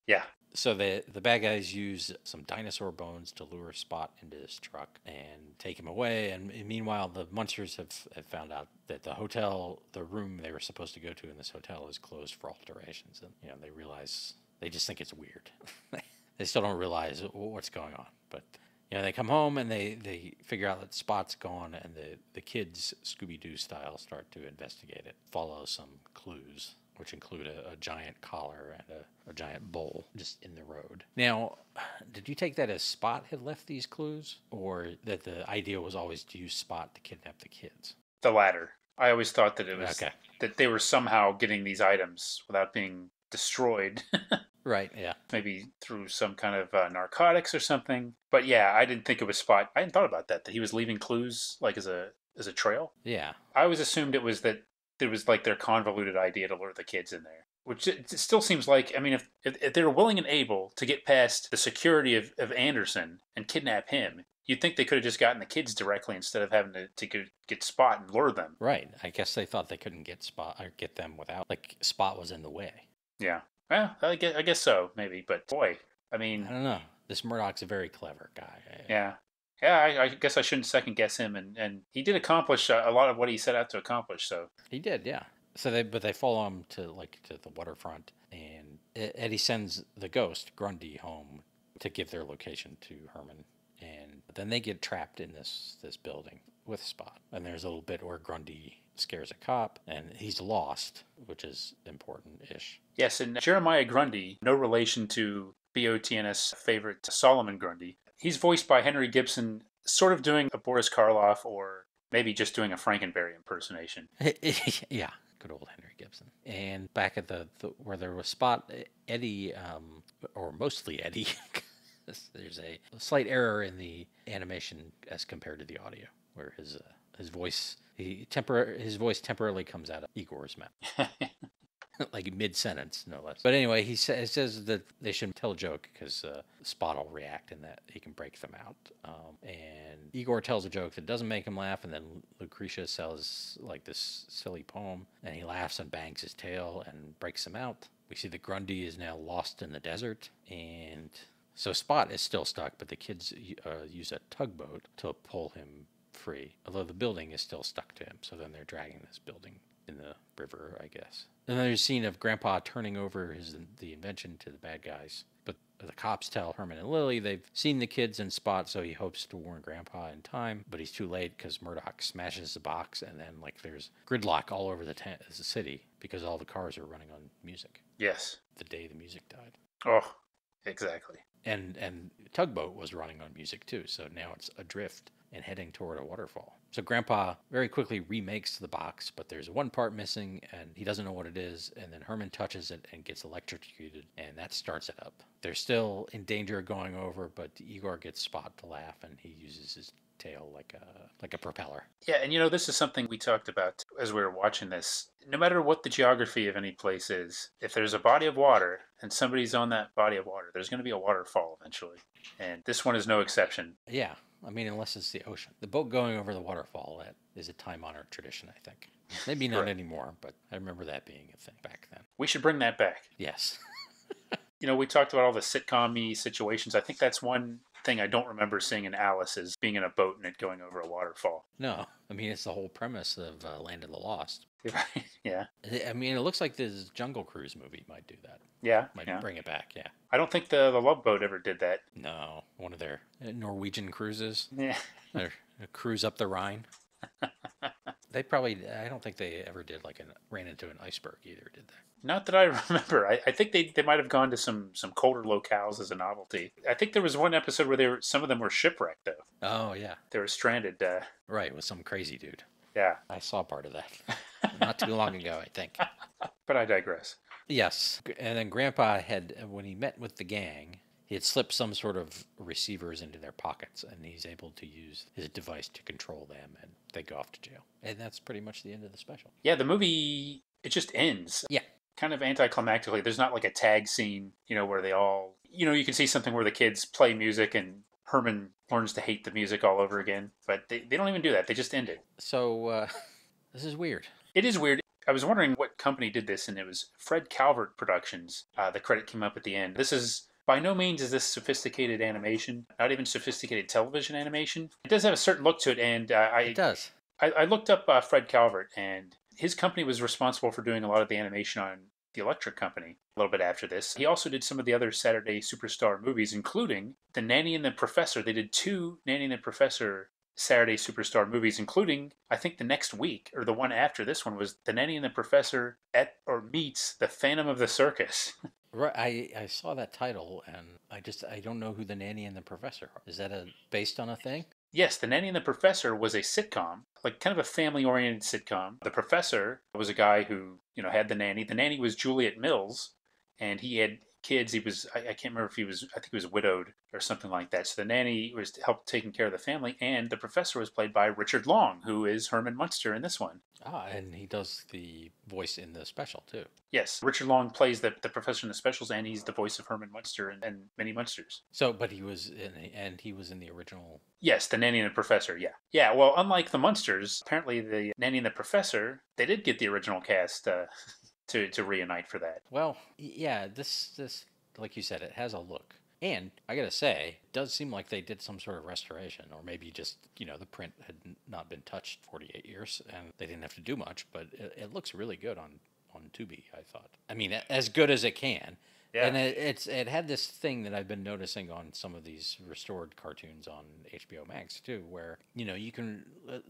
Yeah. So the bad guys use some dinosaur bones to lure Spot into this truck and take him away. And meanwhile, the Munsters have found out that the room they were supposed to go to in this hotel is closed for alterations. And, they realize, they just think it's weird. They still don't realize what's going on. But, they come home and they figure out that Spot's gone, and the kids, Scooby-Doo style, start to investigate it, follow some clues, which include a giant collar and a giant bowl just in the road. Now, did you take that as Spot had left these clues, or that the idea was always to use Spot to kidnap the kids? The latter. I always thought that it was okay. That they were somehow getting these items without being destroyed. Right, yeah. Maybe through some kind of narcotics or something. But yeah, I didn't think it was Spot. I hadn't thought about that he was leaving clues as a trail. Yeah. I always assumed it was that there was their convoluted idea to lure the kids in there. Which it still seems like, if they were willing and able to get past the security of Anderson and kidnap him, you'd think they could have just gotten the kids directly instead of having to get Spot and lure them. Right. I guess they thought they couldn't get them without, Spot was in the way. Yeah. Well, I guess so, maybe. But boy, I I mean, don't know. This Murdoch's a very clever guy. yeah. Yeah, I guess I shouldn't second guess him, and he did accomplish a lot of what he set out to accomplish. So He did, yeah. But they follow him to the waterfront, and Eddie sends the ghost Grundy home to give their location to Herman, and then they get trapped in this building with Spot. And there's a little bit where Grundy scares a cop, and he's lost, which is important-ish. yes, and Jeremiah Grundy, no relation to BOTNS favorite Solomon Grundy. He's voiced by Henry Gibson, sort of doing a Boris Karloff or maybe just doing a Frankenberry impersonation. Yeah, good old Henry Gibson. And back at the where there was Spot, Eddie, or mostly Eddie, there's a slight error in the animation as compared to the audio, where his voice his voice temporarily comes out of Igor's mouth. Like mid sentence, no less. But anyway, it says that they should tell a joke because Spot will react and that he can break them out. And Igor tells a joke that doesn't make him laugh, and then Lucretia says like this silly poem, and he laughs and bangs his tail and breaks him out. We see that Grundy is now lost in the desert, and so Spot is still stuck, but the kids use a tugboat to pull him free, although the building is still stuck to him. So then they're dragging this building in the river, I guess. And then there's a scene of Grandpa turning over the invention to the bad guys. But the cops tell Herman and Lily they've seen the kids and Spot, so he hopes to warn Grandpa in time. But he's too late because Murdoch smashes the box, and then like there's gridlock all over the city because all the cars are running on music. Yes. The day the music died. Oh, exactly. And tugboat was running on music too, so now it's adrift and heading toward a waterfall. So Grandpa very quickly remakes the box, but there's one part missing and he doesn't know what it is, and then Herman touches it and gets electrocuted, and that starts it up. They're still in danger of going over, but Igor gets Spot to laugh, and he uses his tail like a propeller. Yeah, and this is something we talked about as we were watching this. No matter what the geography of any place is, if there's a body of water and somebody's on that body of water, there's going to be a waterfall eventually. And this one is no exception. Yeah, I mean, unless it's the ocean. The boat going over the waterfall, that is a time-honored tradition, I think. Maybe not anymore, but I remember that being a thing back then. We should bring that back. Yes. We talked about all the sitcom-y situations. I think that's one thing I don't remember seeing in Alice is being in a boat and it going over a waterfall. No, I mean, it's the whole premise of Land of the Lost. Right, yeah. I mean, it looks like this Jungle Cruise movie might do that. Yeah, Might bring it back, yeah. I don't think the Love Boat ever did that. No, one of their Norwegian cruises. Yeah. Their cruise up the Rhine. They probably, I don't think they ever did ran into an iceberg either, did they? Not that I remember. I think they might have gone to some colder locales as a novelty. I think there was one episode where some of them were shipwrecked though. Oh yeah, They were stranded. right, with some crazy dude. Yeah, I saw part of that not too long ago, I think. but I digress. Yes, and then Grandpa when he met with the gang, he had slipped some sort of receivers into their pockets, and he's able to use his device to control them, and they go off to jail. And that's pretty much the end of the special. Yeah, the movie, it just ends. Yeah. Kind of anticlimactically. There's not like a tag scene, where they all, you can see something where the kids play music and Herman learns to hate the music all over again. But they don't even do that. They just end it. So, this is weird. It is weird. I was wondering what company did this, and it was Fred Calvert Productions. The credit came up at the end. This is, by no means is this sophisticated animation, not even sophisticated television animation. It does have a certain look to it, and It does. I looked up Fred Calvert, and his company was responsible for doing a lot of the animation on The Electric Company a little bit after this. He also did some of the other Saturday Superstar movies, including The Nanny and the Professor. They did 2 Nanny and the Professor Saturday Superstar movies, including, I think the next week, or the one after this one, was The Nanny and the Professor meets The Phantom of the Circus. Right, I saw that title, and I don't know who the Nanny and the Professor are. Is that based on a thing? Yes, The Nanny and the Professor was a sitcom, like kind of a family-oriented sitcom. The professor was a guy who, had the nanny. The nanny was Juliet Mills, and he had kids. He was, I can't remember if I think he was widowed or something like that. So the nanny was to help taking care of the family, and the professor was played by Richard Long, who is Herman Munster in this one. Ah, and he does the voice in the special, too. Yes, Richard Long plays the professor in the specials, and he's the voice of Herman Munster and Mini-Munsters. So, but he was in the original. Yes, the Nanny and the Professor, yeah. Yeah, well, unlike the Munsters, apparently the Nanny and the Professor, they did get the original cast to reunite for that. Well, yeah, this like you said, it has a look. And I gotta say, it does seem like they did some sort of restoration, or maybe just, the print had not been touched 48 years and they didn't have to do much, but it looks really good on Tubi, I thought. I mean, as good as it can. Yeah. And it had this thing that I've been noticing on some of these restored cartoons on HBO Max too, where you can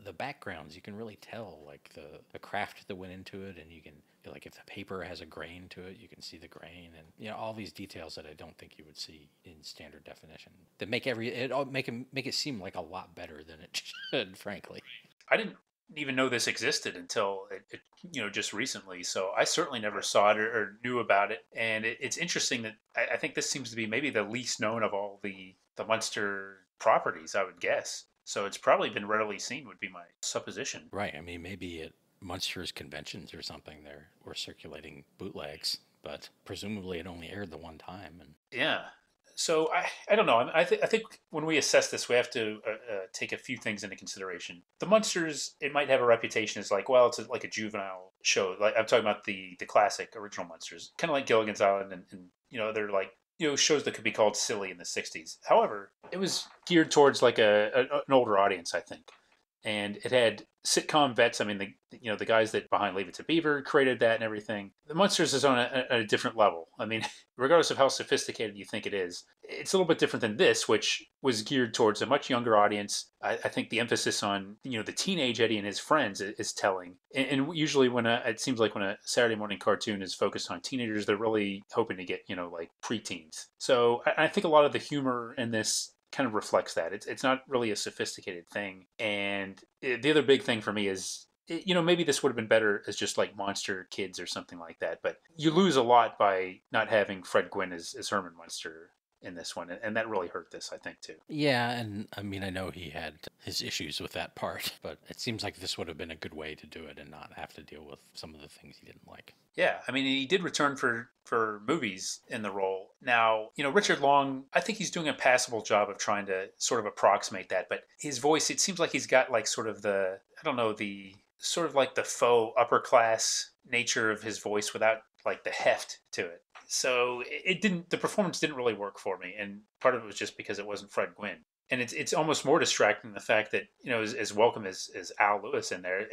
the backgrounds, you can really tell like the craft that went into it, and you can, like, if the paper has a grain to it, you can see the grain, and all these details that I don't think you would see in standard definition that make it seem like a lot better than it should, frankly. I didn't even know this existed until it just recently. So I certainly never saw it or knew about it. And it's interesting that I think this seems to be maybe the least known of all the Munster properties, I would guess. So it's probably been readily seen, would be my supposition. Right. I mean, maybe at Munsters conventions or something, there were circulating bootlegs, but presumably it only aired the one time. And Yeah. So I don't know. I think when we assess this, we have to take a few things into consideration. The Munsters, it might have a reputation as like, well, it's like a juvenile show. Like I'm talking about the classic original Munsters, kind of like Gilligan's Island, and they're like shows that could be called silly in the '60s. However, it was geared towards like an older audience, I think, and it had sitcom vets. I mean, the guys that behind Leave It to Beaver created that and everything. The Munsters is on a different level. I mean, regardless of how sophisticated you think it is, it's a little bit different than this, which was geared towards a much younger audience. I think the emphasis on the teenage Eddie and his friends is telling. And usually it seems like when a Saturday morning cartoon is focused on teenagers, they're really hoping to get like preteens. So I think a lot of the humor in this kind of reflects that. It's not really a sophisticated thing. And the other big thing for me is, maybe this would have been better as just like Monster Kids or something like that. But you lose a lot by not having Fred Gwynne as Herman Munster in this one. And that really hurt this, I think, too. yeah, and I mean, I know he had his issues with that part, but it seems like this would have been a good way to do it and not have to deal with some of the things he didn't like. Yeah, I mean, he did return for movies in the role. Now, Richard Long, I think he's doing a passable job of trying to sort of approximate that, but his voice, it seems like he's got like sort of the sort of like the faux upper class nature of his voice without like the heft to it. So the performance didn't really work for me, and part of it was just because it wasn't Fred Gwynne. And it's almost more distracting the fact that as welcome as Al Lewis in there,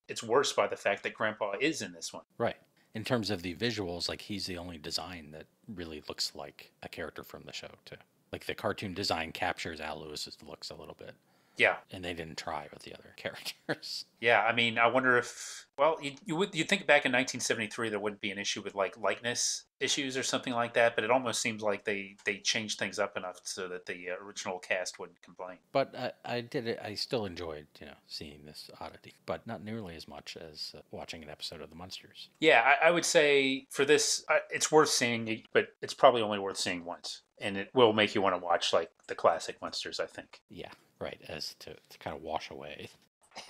it's worse by the fact that Grandpa is in this one. Right. In terms of the visuals, like, he's the only design that really looks like a character from the show too. Like, the cartoon design captures Al Lewis's looks a little bit. Yeah. And they didn't try with the other characters. Yeah, I mean, I wonder if, well, you'd think back in 1973 there wouldn't be an issue with like likeness issues or something like that, but it almost seems like they changed things up enough so that the original cast wouldn't complain. But I still enjoyed, seeing this oddity, but not nearly as much as watching an episode of The Munsters. Yeah, I would say for this, it's worth seeing, but it's probably only worth seeing once. And it will make you want to watch like the classic Munsters, I think. Yeah, right, as to kind of wash away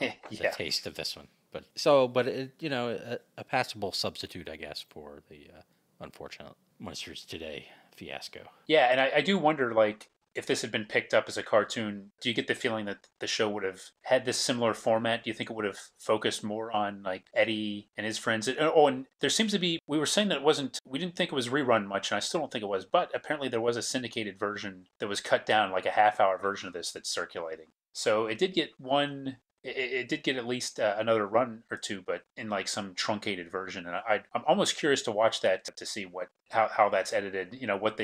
Yeah. the taste of this one. But it, a passable substitute, I guess, for the unfortunate Munsters Today fiasco. Yeah, and I do wonder, like, if this had been picked up as a cartoon, do you get the feeling that the show would have had this similar format? Do you think it would have focused more on like Eddie and his friends? Oh, and there seems to be, we were saying that we didn't think it was rerun much, and I still don't think it was, but apparently there was a syndicated version that was cut down, like a half-hour version of this that's circulating. So it did get it did get at least another run or two, but in like some truncated version. And I'm almost curious to watch that to see how that's edited, what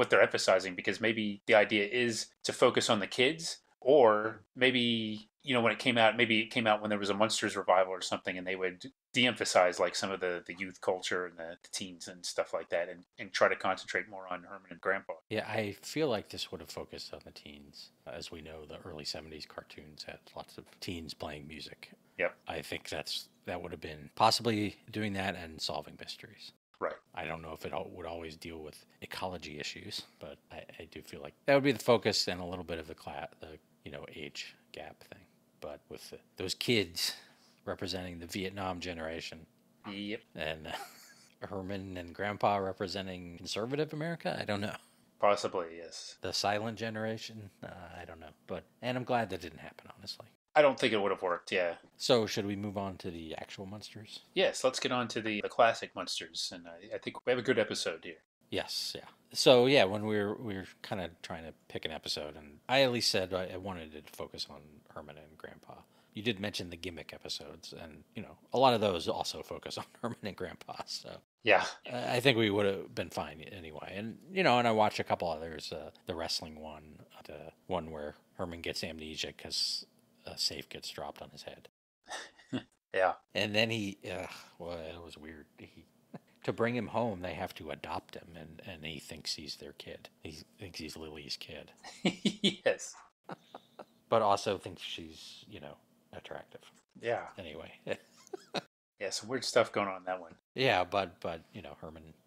they're emphasizing, because maybe the idea is to focus on the kids, or maybe, when it came out, maybe it came out when there was a Munsters revival or something, and they would de-emphasize like some of the youth culture and the teens and stuff like that, and try to concentrate more on Herman and Grampa. Yeah, I feel like this would have focused on the teens. As we know, the early 70s cartoons had lots of teens playing music. Yep. I think that would have been possibly doing that and solving mysteries. Right. I don't know if it would always deal with ecology issues, but I do feel like that would be the focus, and a little bit of the age gap thing. But with those kids representing the Vietnam generation. Yep. And Herman and Grampa representing conservative America? I don't know. Possibly, yes. The silent generation? I don't know. And I'm glad that didn't happen, honestly. I don't think it would have worked, yeah. So should we move on to the actual Munsters? Yes, let's get on to the classic Munsters, and I think we have a good episode here. Yes, yeah. So yeah, when we were kind of trying to pick an episode, and I at least said I wanted it to focus on Herman and Grandpa. You did mention the gimmick episodes, and a lot of those also focus on Herman and Grandpa. So Yeah. I think we would have been fine anyway. And and I watched a couple others. The wrestling one, the one where Herman gets amnesia because a safe gets dropped on his head. Yeah. And then well, it was weird. To bring him home, they have to adopt him, and he thinks he's their kid. He thinks he's Lily's kid, Yes. but also thinks she's, attractive. Yeah. Anyway, Yeah, some weird stuff going on in that one. yeah, but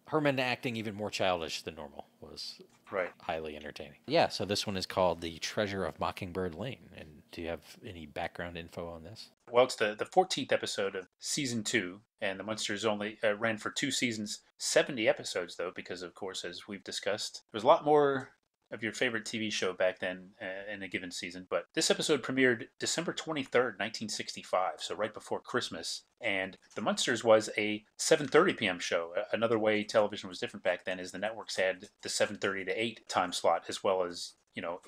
Herman acting even more childish than normal was Right. highly entertaining. Yeah, so this one is called The Treasure of Mockingbird Lane. And do you have any background info on this? Well, it's the 14th episode of season 2, and the Munsters only ran for 2 seasons, 70 episodes, though, because, of course, as we've discussed, there was a lot more of your favorite TV show back then in a given season. But this episode premiered December 23rd, 1965, so right before Christmas. And the Munsters was a 7:30 p.m. show. Another way television was different back then is the networks had the 7:30 to 8 time slot, as well as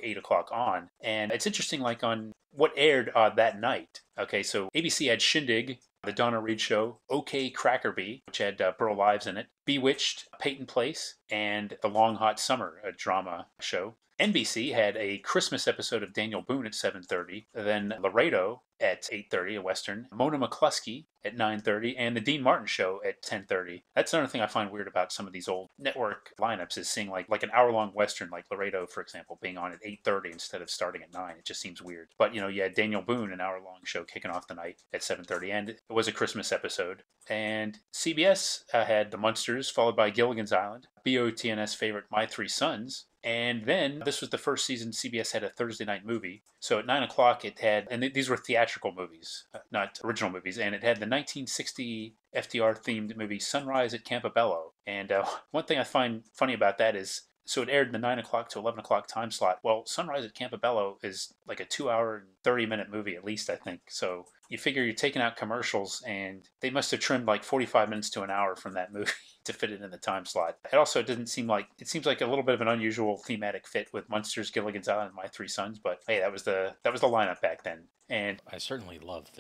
8 o'clock on. And it's interesting, like on what aired that night. Okay, so ABC had Shindig, The Donna Reed Show, OK Crackerby, which had Burl Lives in it, Bewitched, Peyton Place, and The Long Hot Summer, a drama show. NBC had a Christmas episode of Daniel Boone at 7:30, then Laredo at 8:30, a Western, Mona McCluskey at 9:30, and The Dean Martin Show at 10:30. That's another thing I find weird about some of these old network lineups is seeing like an hour-long Western, like Laredo, for example, being on at 8:30 instead of starting at 9. It just seems weird. But, you had Daniel Boone, an hour-long show kicking off the night at 7:30, and it was a Christmas episode. And CBS had The Munsters, followed by Gilligan's Island, BOTNS favorite My Three Sons, and then this was the first season CBS had a Thursday night movie. So at 9 o'clock it had, and these were theatrical movies, not original movies, and it had the 1960 FDR themed movie Sunrise at Campobello. And one thing I find funny about that is, so it aired in the 9 o'clock to 11 o'clock time slot. Well, Sunrise at Campobello is like a 2-hour and 30-minute movie at least, I think. So you figure you're taking out commercials, and they must have trimmed like 45 minutes to an hour from that movie to fit it in the time slot. It also it seems like a little bit of an unusual thematic fit with Munsters, Gilligan's Island, and My Three Sons. But hey, that was the lineup back then. And I certainly love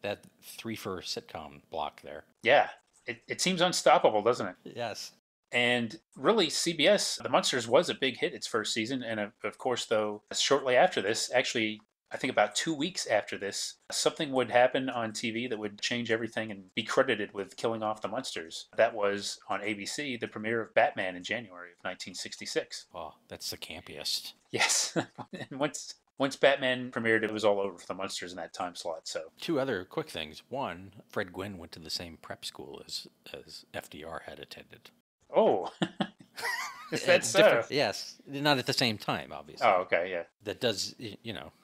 that 3-for sitcom block there. Yeah, it seems unstoppable, doesn't it? Yes. And really, CBS, The Munsters was a big hit its first season. And of course, though, shortly after this, actually, I think about 2 weeks after this, something would happen on TV that would change everything and be credited with killing off the Munsters. That was on ABC, the premiere of Batman in January of 1966. Oh, that's the campiest. Yes. And once Batman premiered, it was all over for the Munsters in that time slot. So 2 other quick things. One, Fred Gwynn went to the same prep school as FDR had attended. Oh, is that so? Yes, not at the same time, obviously. Oh, okay, yeah. That does,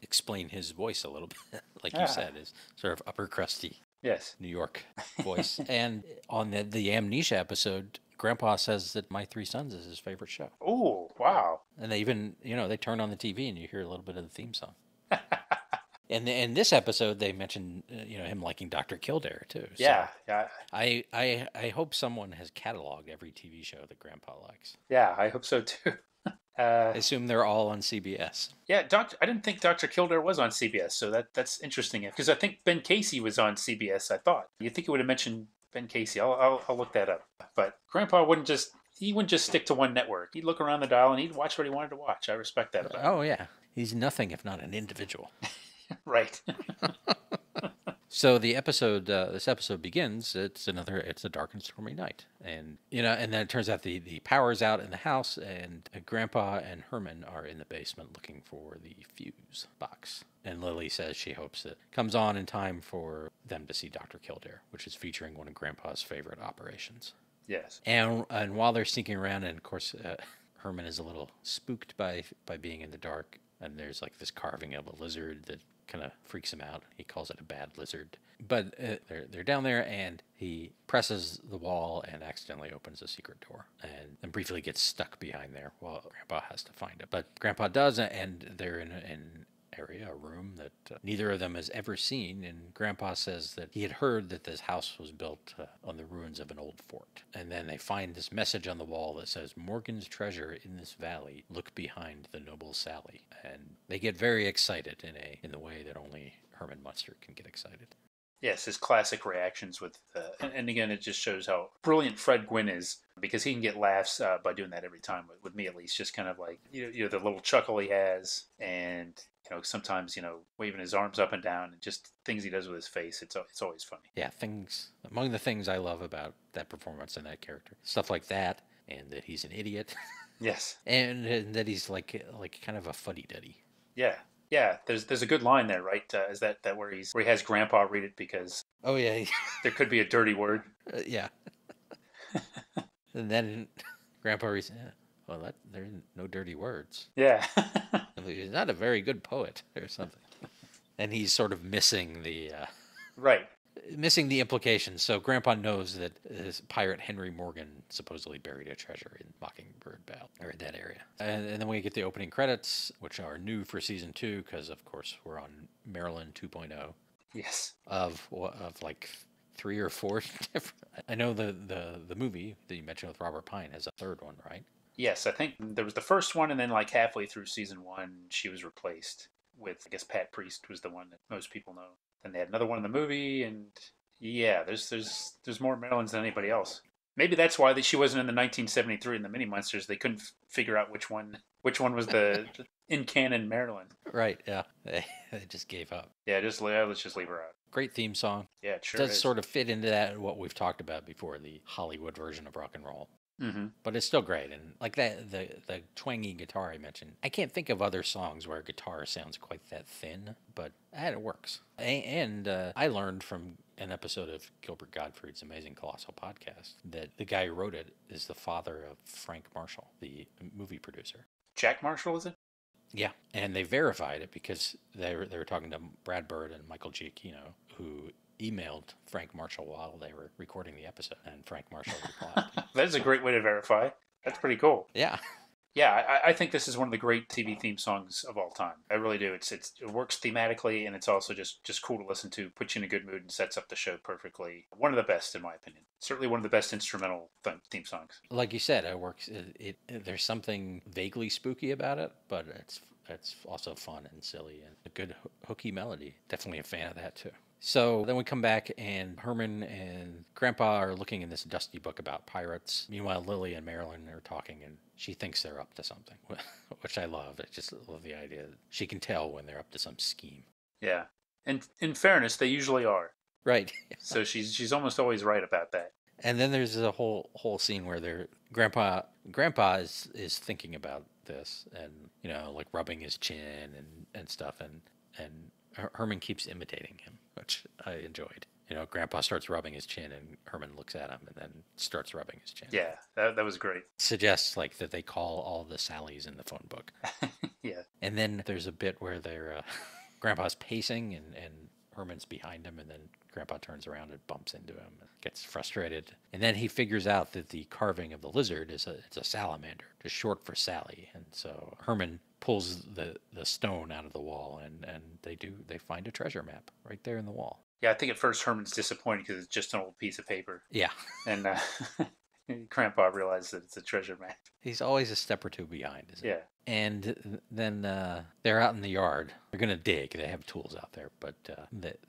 explain his voice a little bit, like you said, his sort of upper crusty Yes. New York voice. And on the Amnesia episode, Grandpa says that My Three Sons is his favorite show. Oh, wow. And they even, they turn on the TV and you hear a little bit of the theme song. And in this episode, they mentioned, him liking Dr. Kildare, too. So yeah. I hope someone has cataloged every TV show that Grandpa likes. Yeah, I hope so, too. I assume they're all on CBS. Yeah, I didn't think Dr. Kildare was on CBS, so that's interesting. Because I think Ben Casey was on CBS, I thought. You'd think it would have mentioned Ben Casey. I'll look that up. But Grandpa wouldn't just stick to one network. He'd look around the dial and he'd watch what he wanted to watch. I respect that about him. Oh, yeah. He's nothing if not an individual. Right. So this episode begins. It's a dark and stormy night, and and then it turns out the power's out in the house, and Grandpa and Herman are in the basement looking for the fuse box. And Lily says she hopes it comes on in time for them to see Dr. Kildare, which is featuring one of Grandpa's favorite operations. Yes. And while they're sneaking around, and of course Herman is a little spooked by being in the dark, and there's like this carving of a lizard that kind of freaks him out. He calls it a bad lizard. But they're down there, and he presses the wall and accidentally opens a secret door, and then briefly gets stuck behind there while Grandpa has to find it. But Grandpa does, and they're in area, a room that neither of them has ever seen. And Grandpa says that he had heard that this house was built on the ruins of an old fort. And then they find this message on the wall that says, "Morgan's treasure in this valley. Look behind the noble Sally." And they get very excited in the way that only Herman Munster can get excited. Yes, his classic reactions with, and again, it just shows how brilliant Fred Gwynn is, because he can get laughs by doing that every time. With me, at least, just kind of like the little chuckle he has, and sometimes waving his arms up and down, and just things he does with his face. It's always funny. Yeah, among the things I love about that performance and that character, stuff like that, and that he's an idiot. Yes, and that he's like kind of a fuddy-duddy. Yeah. Yeah, there's a good line there, right? Is that where he has Grandpa read it because oh yeah, there could be a dirty word. Yeah. And then Grandpa reads, well, there's no dirty words. Yeah. He's not a very good poet or something. And he's sort of missing the right. Missing the implications. So Grandpa knows that his pirate Henry Morgan supposedly buried a treasure in Mockingbird Valley, or in that area. And then we get the opening credits, which are new for season 2, because of course we're on Maryland 2.0. Yes. Of like 3 or 4 different. I know the movie that you mentioned with Robert Pine has a third one, right? Yes, I think there was the first one, and then like halfway through season 1, she was replaced with, I guess, Pat Priest was the one that most people know. Then they had another one in the movie, and yeah, there's more Marylands than anybody else. Maybe that's why she wasn't in the 1973 in the Mini-Munsters. They couldn't figure out which one was the in canon Maryland. Right. Yeah. They just gave up. Yeah. Let's just leave her out. Great theme song. Yeah, it sure does is. Sort of fit into that what we've talked about before, the Hollywood version of rock and roll. Mm-hmm. But it's still great, and like that the twangy guitar I mentioned. I can't think of other songs where guitar sounds quite that thin, but it works. And I learned from an episode of Gilbert Gottfried's Amazing Colossal Podcast that the guy who wrote it is the father of Frank Marshall, the movie producer. Jack Marshall, is it? Yeah, and they verified it because they were talking to Brad Bird and Michael Giacchino, who emailed Frank Marshall while they were recording the episode, and Frank Marshall replied. That is a great way to verify. That's pretty cool. Yeah. Yeah, I think this is one of the great TV theme songs of all time. I really do. It works thematically, and it's also just cool to listen to. Puts you in a good mood and sets up the show perfectly. One of the best, in my opinion. Certainly one of the best instrumental theme songs. Like you said, it works. There's something vaguely spooky about it, but it's also fun and silly and a good hooky melody. Definitely a fan of that too. So then we come back, and Herman and Grandpa are looking in this dusty book about pirates. Meanwhile, Lily and Marilyn are talking, and she thinks they're up to something, which I love. I just love the idea that she can tell when they're up to some scheme. Yeah. And in fairness, they usually are. Right. So she's almost always right about that. And then there's a whole scene where Grandpa is thinking about this, and like rubbing his chin and stuff, and Herman keeps imitating him, which I enjoyed. Grandpa starts rubbing his chin, and Herman looks at him and then starts rubbing his chin. Yeah, that was great. Suggests like that they call all the Sallys in the phone book. Yeah. And then there's a bit where Grandpa's pacing, and Herman's behind him, and then Grandpa turns around and bumps into him and gets frustrated. And then he figures out that the carving of the lizard it's a salamander, just short for Sally. And so Herman pulls the stone out of the wall, and they find a treasure map right there in the wall. Yeah, I think at first Herman's disappointed because it's just an old piece of paper. Yeah. And Grandpa realizes that it's a treasure map. He's always a step or two behind, isn't he? Yeah. And then they're out in the yard. They're going to dig. They have tools out there, but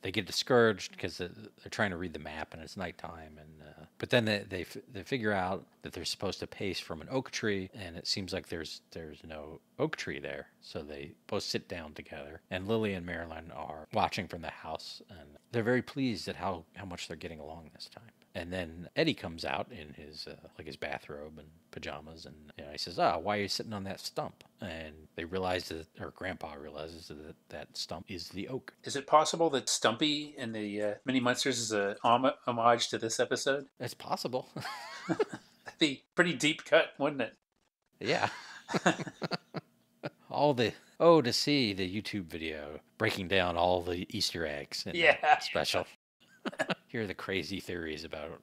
they get discouraged because they're trying to read the map, and it's nighttime. But then they figure out that they're supposed to pace from an oak tree, and it seems like there's no oak tree there. So they both sit down together, and Lily and Marilyn are watching from the house, and they're very pleased at how much they're getting along this time. And then Eddie comes out in his bathrobe and pajamas, and he says, why are you sitting on that stump? And they realize or Grandpa realizes that stump is the oak. Is it possible that Stumpy in the Mini-Munsters is a homage to this episode? It's possible. That'd be pretty deep cut, wouldn't it? Yeah. To see the YouTube video breaking down all the Easter eggs in the special. Here are the crazy theories about.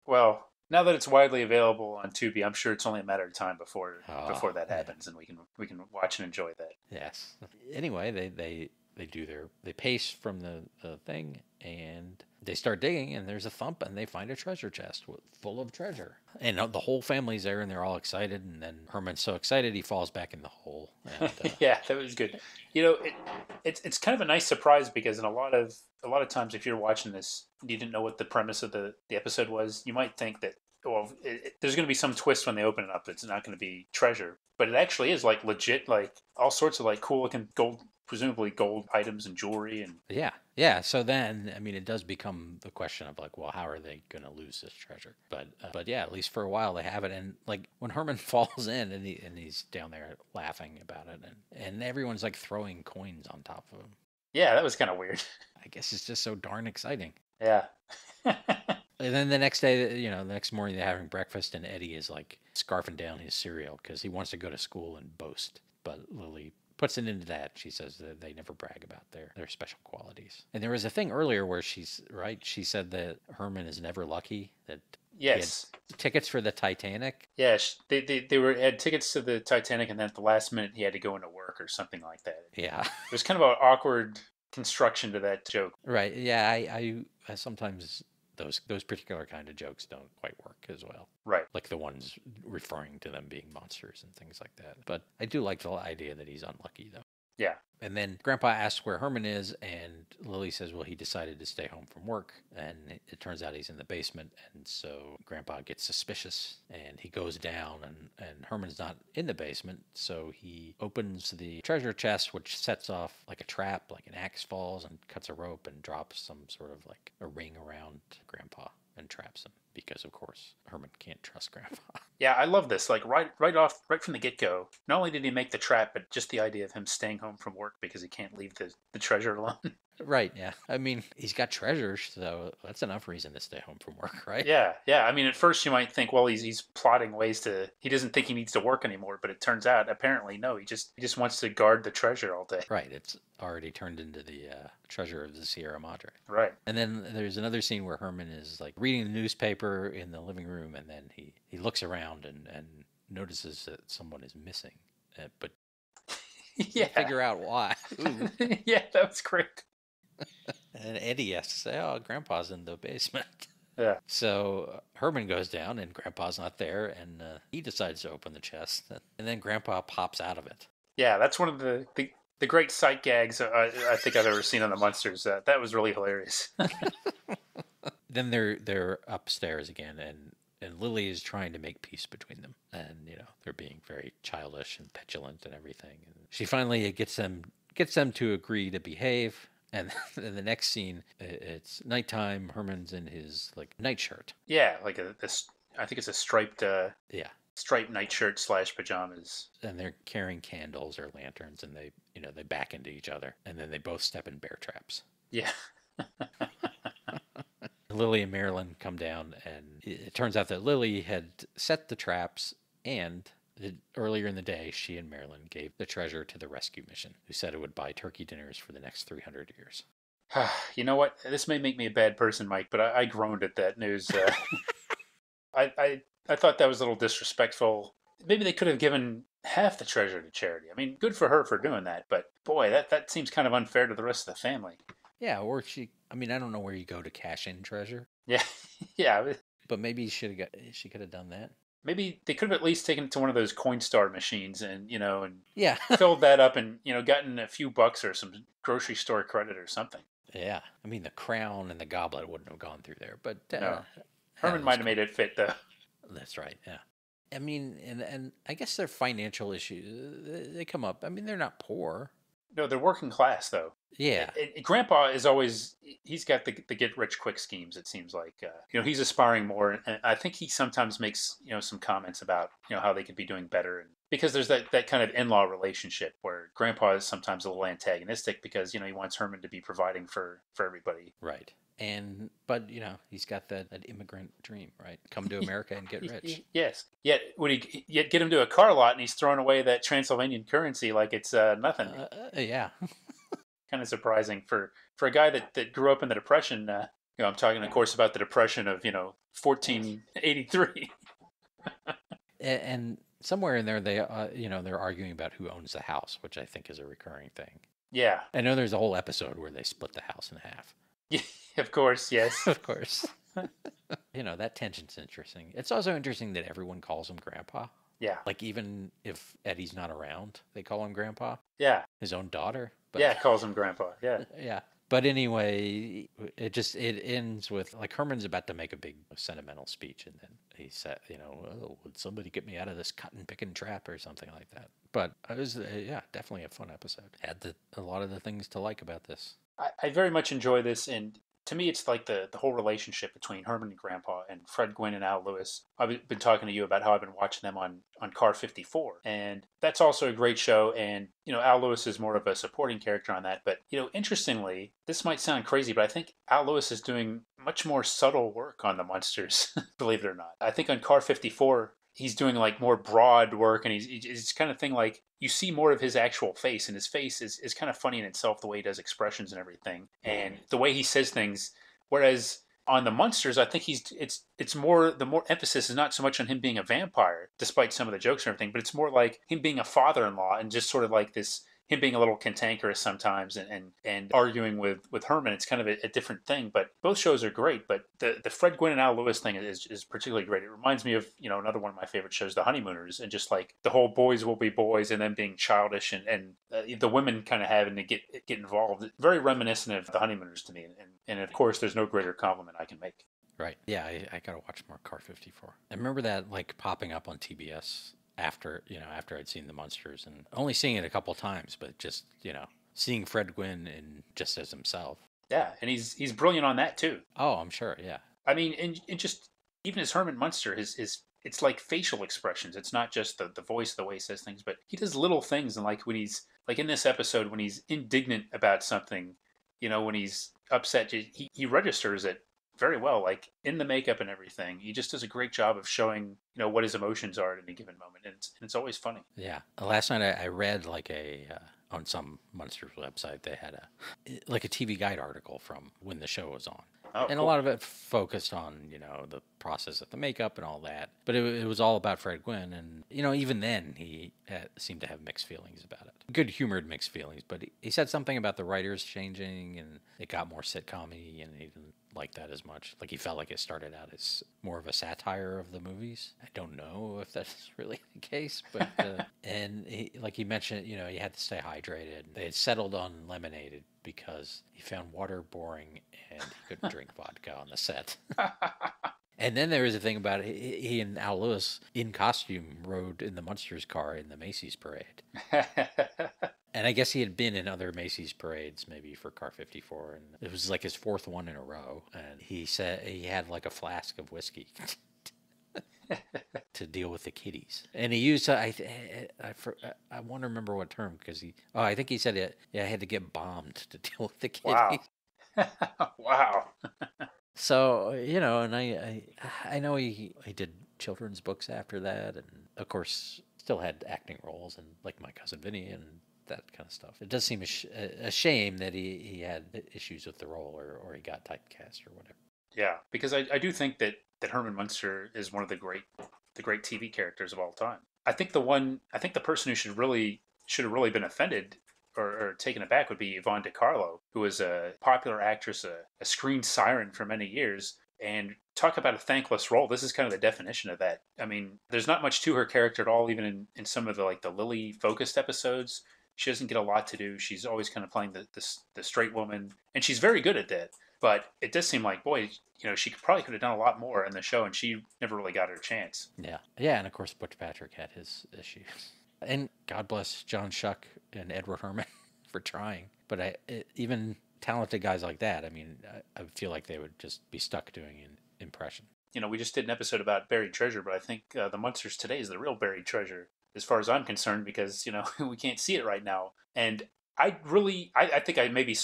Well, Now that it's widely available on Tubi, I'm sure it's only a matter of time Oh, before that yeah. happens, and we can watch and enjoy that. Yes. Anyway, they do they pace from the thing, and they start digging, and there's a thump, and they find a treasure chest full of treasure, and the whole family's there, and they're all excited, and then Herman's so excited he falls back in the hole. And, Yeah, that was good. It's kind of a nice surprise because in a lot of times if you're watching this, and you didn't know what the premise of the episode was, you might think that well, there's going to be some twist when they open it up. It's not going to be treasure, but it actually is like legit, like all sorts of like cool looking gold, presumably gold items and jewelry and yeah, yeah. So then, I mean, it does become the question of like, well, how are they going to lose this treasure? But yeah, at least for a while they have it. And like when Herman falls in and he's down there laughing about it, and everyone's like throwing coins on top of him. yeah, that was kind of weird. I guess it's just so darn exciting. Yeah. And then the next day, the next morning they're having breakfast, and Eddie is like scarfing down his cereal because he wants to go to school and boast. But Lily puts it into that. She says that they never brag about their special qualities. And there was a thing earlier where she's right. She said that Herman is never lucky. That he had Yes. tickets for the Titanic. Yeah, they had tickets to the Titanic, and then at the last minute he had to go into work or something like that. Yeah. It was kind of an awkward construction to that joke. Right. Yeah. I sometimes those particular kind of jokes don't quite work as well. Right. Like the ones referring to them being monsters and things like that. But I do like the idea that he's unlucky, though. Yeah. And then Grandpa asks where Herman is, and Lily says, well, he decided to stay home from work. And it turns out he's in the basement. And so Grandpa gets suspicious, and he goes down, and Herman's not in the basement. So he opens the treasure chest, which sets off like a trap, like an axe falls and cuts a rope and drops some sort of like a ring around Grandpa and traps him. Because, of course, Herman can't trust Grandpa. Yeah, I love this. Like right from the get go. Not only did he make the trap, but just the idea of him staying home from work because he can't leave the treasure alone. Right, yeah. I mean, he's got treasures, so that's enough reason to stay home from work, right? Yeah, yeah. I mean, at first you might think, well, he's plotting ways to. He doesn't think he needs to work anymore, but it turns out apparently no. He just wants to guard the treasure all day. Right, it's already turned into the treasure of the Sierra Madre. Right. And then there's another scene where Herman is like reading the newspaper in the living room, and then he looks around and notices that someone is missing, but Yeah. figure out why. Ooh. Yeah, that was great. And Eddie has to say, "Oh, Grandpa's in the basement." Yeah. So Herman goes down, and Grandpa's not there, and he decides to open the chest, and then Grandpa pops out of it. Yeah, that's one of the great sight gags I think I've ever seen on the Munsters. That was really hilarious. Then they're upstairs again, and Lily is trying to make peace between them, and they're being very childish and petulant and everything. And she finally gets them to agree to behave. And in the next scene, it's nighttime. Herman's in his like nightshirt. Yeah, like I think it's a striped Yeah. striped nightshirt / pajamas. And they're carrying candles or lanterns, and they back into each other, and then they both step in bear traps. Yeah. Lily and Marilyn come down, and it turns out that Lily had set the traps, and earlier in the day, she and Marilyn gave the treasure to the rescue mission, who said it would buy turkey dinners for the next 300 years. You know what? This may make me a bad person, Mike, but I groaned at that news. I thought that was a little disrespectful. Maybe they could have given half the treasure to charity. I mean, good for her for doing that, but boy, that seems kind of unfair to the rest of the family. Yeah, or I don't know where you go to cash in treasure. Yeah, yeah. But maybe she could have done that. Maybe they could have at least taken it to one of those Coinstar machines and Yeah. filled that up and gotten a few bucks or some grocery store credit or something. Yeah. I mean, the crown and the goblet wouldn't have gone through there, but No. Herman might have made it fit though. That's right. Yeah. I mean, and I guess their financial issues, they come up. I mean, they're not poor. No, they're working class though. Yeah. Grandpa is always, he's got the get rich quick schemes, it seems like. He's aspiring more. And I think he sometimes makes, some comments about, how they could be doing better. And because there's that kind of in-law relationship where Grandpa is sometimes a little antagonistic because, he wants Herman to be providing for everybody. Right. But he's got that immigrant dream, right? Come to America and get rich. Yes. Yet get him to a car lot and he's throwing away that Transylvanian currency like it's nothing. Yeah. Kind of surprising for a guy that grew up in the Depression. I'm talking, of course, about the Depression of 1483. And somewhere in there, they're arguing about who owns the house, which I think is a recurring thing. Yeah, I know there's a whole episode where they split the house in half. yeah, of course, yes. Of course. That tension's interesting. It's also interesting that everyone calls him Grandpa. Yeah, Like, even if Eddie's not around, they call him Grandpa. yeah, His own daughter. But yeah. Calls him Grandpa. Yeah, yeah. But anyway, it ends with, like, Herman's about to make a big sentimental speech, and then he said, oh, would somebody get me out of this cotton picking trap or something like that. But it was, yeah, definitely a fun episode. Had a lot of the things to like about this. I very much enjoy this, and to me, it's like the whole relationship between Herman and Grandpa and Fred Gwynn and Al Lewis. I've been talking to you about how I've been watching them on Car 54, and that's also a great show. And Al Lewis is more of a supporting character on that. But interestingly, this might sound crazy, but I think Al Lewis is doing much more subtle work on the Munsters, believe it or not. I think on Car 54, he's doing like more broad work, and he's kind of thing like you see more of his actual face, and his face is kind of funny in itself, the way he does expressions and everything, and the way he says things. Whereas on the Munsters, I think it's more, the more emphasis is not so much on him being a vampire, despite some of the jokes and everything, but it's more like him being a father-in-law, and just sort of like this, him being a little cantankerous sometimes, and arguing with Herman. It's kind of a different thing, but both shows are great. But the Fred Gwynn and Al Lewis thing is particularly great. It reminds me of another one of my favorite shows, The Honeymooners, and just like the whole boys will be boys and them being childish, and the women kind of having to get involved. Very reminiscent of The Honeymooners to me, and of course there's no greater compliment I can make. Right. Yeah, I gotta watch more Car 54. I remember that, like, popping up on TBS after I'd seen the Munsters, and only seeing it a couple times, but just seeing Fred Gwynn in just as himself. Yeah, and he's brilliant on that too. Oh, I'm sure. Yeah. I mean, and just even as Herman Munster, his it's like facial expressions. It's not just the voice, the way he says things, but he does little things. And like when he's like in this episode, when he's indignant about something, when he's upset, he registers it very well, like in the makeup and everything. He just does a great job of showing, what his emotions are at any given moment, and it's always funny. Yeah. Last night I read like on some Munsters website, they had a TV guide article from when the show was on. Oh, and cool. a lot of it focused on, the process of the makeup and all that. But it was all about Fred Gwynn. And, even then, he seemed to have mixed feelings about it. Good-humored mixed feelings. But he said something about the writers changing, and it got more sitcom-y, and he didn't like that as much. Like, he felt like it started out as more of a satire of the movies. I don't know if that's really the case. But and he mentioned, he had to stay hydrated. They had settled on lemonade because he found water boring and he couldn't drink vodka on the set. And then there was a thing about it. He and Al Lewis, in costume, rode in the Munsters car in the Macy's parade. And I guess he had been in other Macy's parades, maybe for Car 54, and it was like his fourth one in a row. And he said he had like a flask of whiskey to deal with the kiddies. And he used, I want to remember what term, because I think he said it. Yeah, I had to get bombed to deal with the kiddies. Wow. Wow. So, and I know he did children's books after that, and of course still had acting roles, and like My Cousin Vinny and that kind of stuff. It does seem a shame that he had issues with the role, or he got typecast or whatever. Yeah, because I do think that Herman Munster is one of the great TV characters of all time. I think the person who should have really been offended or taken aback would be Yvonne DiCarlo, who was a popular actress, a screen siren for many years. And talk about a thankless role. This is kind of the definition of that. I mean, there's not much to her character at all, even in some of the Lily focused episodes. She doesn't get a lot to do. She's always kind of playing the straight woman, and she's very good at that. But it does seem like, boy, she could have done a lot more in the show, and she never really got her chance. Yeah, yeah, and of course Butch Patrick had his issues. And God bless John Schuck and Edward Herman for trying. But even talented guys like that, I mean, I feel like they would just be stuck doing an impression. We just did an episode about buried treasure, but I think the Munsters Today is the real buried treasure, as far as I'm concerned, because, we can't see it right now. And I think I maybe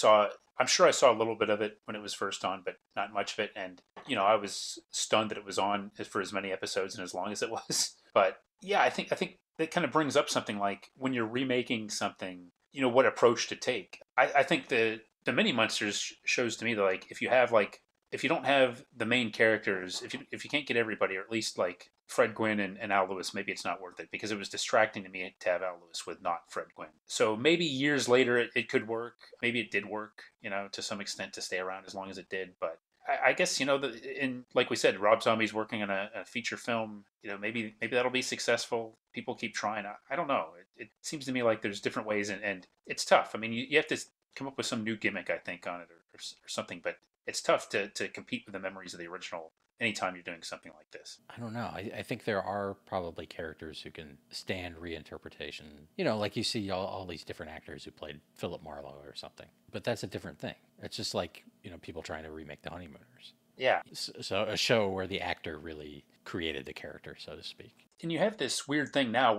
I'm sure I saw a little bit of it when it was first on, but not much of it. And, I was stunned that it was on for as many episodes and as long as it was. But yeah, I think that kind of brings up something like when you're remaking something, what approach to take. I think the Mini-Munsters shows to me that, like, if you have like if you don't have the main characters, if you can't get everybody, or at least like Fred Gwynn and Al Lewis, maybe it's not worth it because it was distracting to me to have Al Lewis with not Fred Gwynn. So maybe years later it could work. Maybe it did work, to some extent to stay around as long as it did. But I guess in like we said, Rob Zombie's working on a feature film. Maybe that'll be successful. People keep trying. I don't know. It seems to me like there's different ways, and it's tough. I mean, you have to come up with some new gimmick, I think, on it or something. But it's tough to compete with the memories of the original anytime you're doing something like this. I don't know. I think there are probably characters who can stand reinterpretation. Like you see all these different actors who played Philip Marlowe or something. But that's a different thing. It's just like, people trying to remake The Honeymooners. Yeah. So a show where the actor really created the character, so to speak. And you have this weird thing now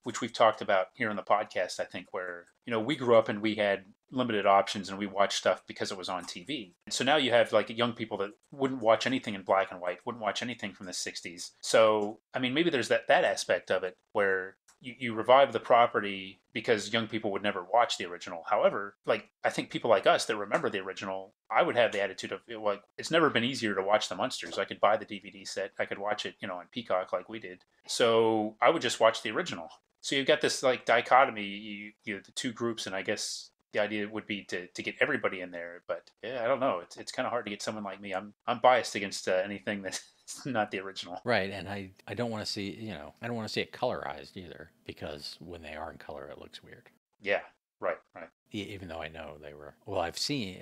which we've talked about here on the podcast, I think, where, we grew up and we had limited options and we watched stuff because it was on TV. And so now you have like young people that wouldn't watch anything in black and white, wouldn't watch anything from the 60s. So, I mean, maybe there's that aspect of it where you revive the property because young people would never watch the original. However, like, I think people like us that remember the original, I would have the attitude of, like, it's never been easier to watch the Munsters. I could buy the DVD set. I could watch it, on Peacock like we did. So I would just watch the original. So you've got this like dichotomy, the two groups, and I guess the idea would be to get everybody in there. But yeah, I don't know. It's kind of hard to get someone like me. I'm biased against anything that's not the original. Right, and I don't want to see, I don't want to see it colorized either, because when they are in color, it looks weird. Yeah, right. Even though I know they were, well, I've seen,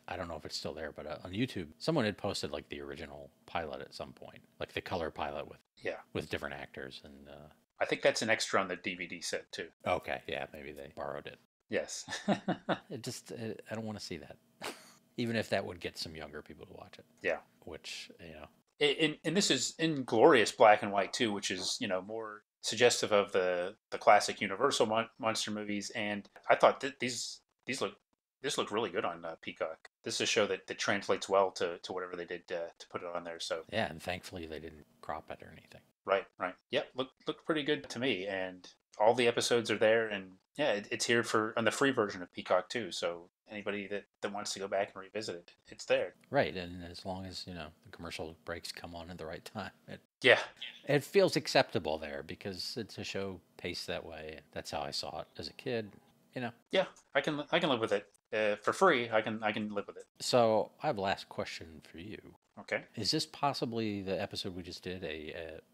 I don't know if it's still there, but on YouTube, someone had posted like the original pilot at some point, like the color pilot with different actors, and I think that's an extra on the DVD set too. Okay, yeah, maybe they borrowed it. Yes. I don't want to see that, even if that would get some younger people to watch it. Yeah. Which, And this is in glorious black and white too, which is more suggestive of the classic Universal monster movies. And I thought that this looked really good on Peacock. This is a show that translates well to whatever they did to put it on there. So yeah, and thankfully they didn't crop it or anything. Right. Yep, looked pretty good to me, and all the episodes are there, and yeah, it's here on the free version of Peacock too. So anybody that wants to go back and revisit it, it's there. Right, and as long as the commercial breaks come on at the right time, it feels acceptable there because it's a show paced that way. That's how I saw it as a kid. Yeah, I can live with it for free. I can live with it. So I have a last question for you. Okay. Is this possibly the episode we just did?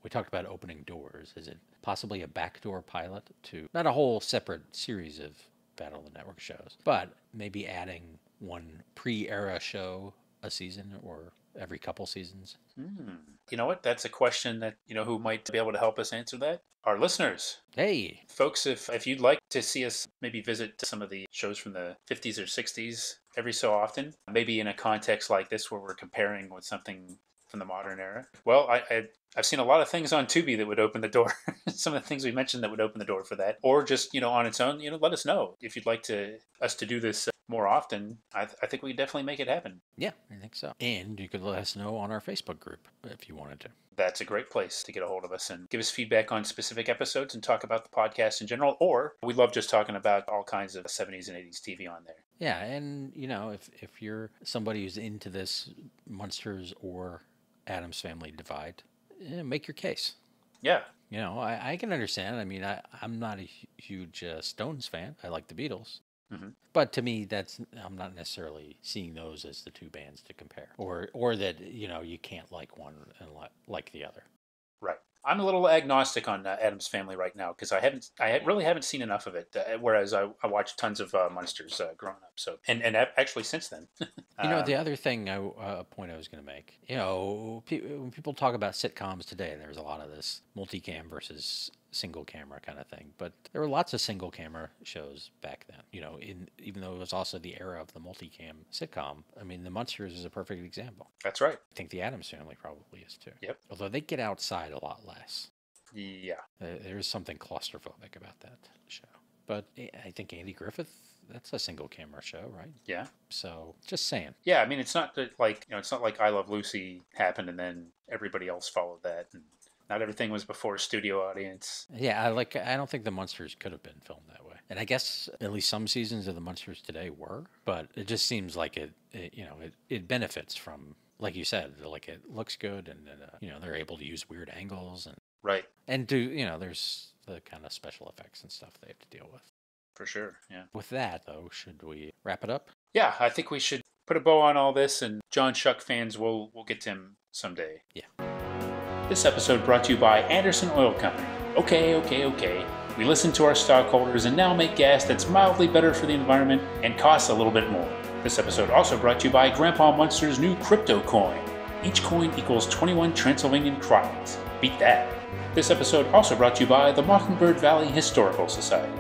We talked about opening doors. Is it possibly a backdoor pilot to not a whole separate series of Battle of the Network shows, but maybe adding one pre-era show a season or every couple seasons? You know what? That's a question that, who might be able to help us answer that? Our listeners. Hey. Folks, if you'd like to see us maybe visit some of the shows from the 50s or 60s every so often, maybe in a context like this where we're comparing with something from the modern era. Well, I've seen a lot of things on Tubi that would open the door. Some of the things we mentioned that would open the door for that. Or just, on its own, let us know. If you'd like us to do this more often, I think we could definitely make it happen. Yeah, I think so. And you could let us know on our Facebook group if you wanted to. That's a great place to get a hold of us and give us feedback on specific episodes and talk about the podcast in general. Or we love just talking about all kinds of 70s and 80s TV on there. Yeah, and, if you're somebody who's into this Munsters or Addams Family divide, make your case. Yeah. I can understand. I mean, I'm not a huge Stones fan. I like the Beatles. Mm-hmm. But to me, I'm not necessarily seeing those as the two bands to compare, or that you can't like one and like the other. Right. I'm a little agnostic on Addams Family right now because I really haven't seen enough of it. Whereas I watched tons of Munsters growing up. So and actually since then. The other thing, point I was going to make, when people talk about sitcoms today, there's a lot of this multicam versus single camera kind of thing, but there were lots of single camera shows back then. Even though it was also the era of the multicam sitcom. I mean, the Munsters is a perfect example. That's right. I think the Addams Family probably is too. Yep. Although they get outside a lot less. Yeah. There's something claustrophobic about that show. But I think Andy Griffith, that's a single camera show, right? Yeah. So just saying. Yeah, I mean, it's not like it's not like I Love Lucy happened and then everybody else followed that, and not everything was before studio audience. Yeah, I don't think the Munsters could have been filmed that way. And I guess at least some seasons of the Munsters Today were, but it just seems like it benefits from, like you said, like it looks good, and they're able to use weird angles Right. and do there's the kind of special effects and stuff they have to deal with. For sure, yeah. With that, though, should we wrap it up? Yeah, I think we should put a bow on all this, and John Schuck fans, we'll get to him someday. Yeah. This episode brought to you by Anderson Oil Company. Okay. We listen to our stockholders and now make gas that's mildly better for the environment and costs a little bit more. This episode also brought to you by Grandpa Munster's new crypto coin. Each coin equals 21 Transylvanian crowns. Beat that. This episode also brought to you by the Mockingbird Valley Historical Society.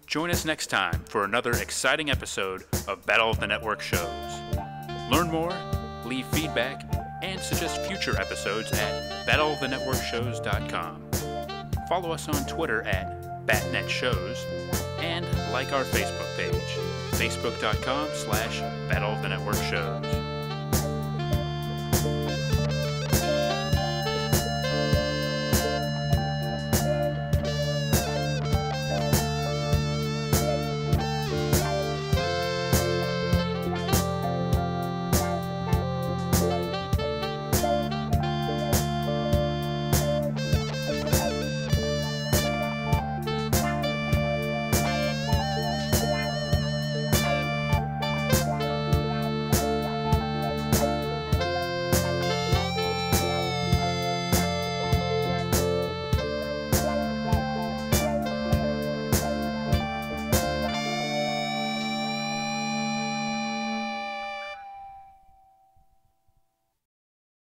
Join us next time for another exciting episode of Battle of the Network Shows. Learn more, leave feedback, and suggest future episodes at battleofthenetworkshows.com. Follow us on Twitter at BatNetShows, and like our Facebook page, facebook.com/Battle of the Network Shows.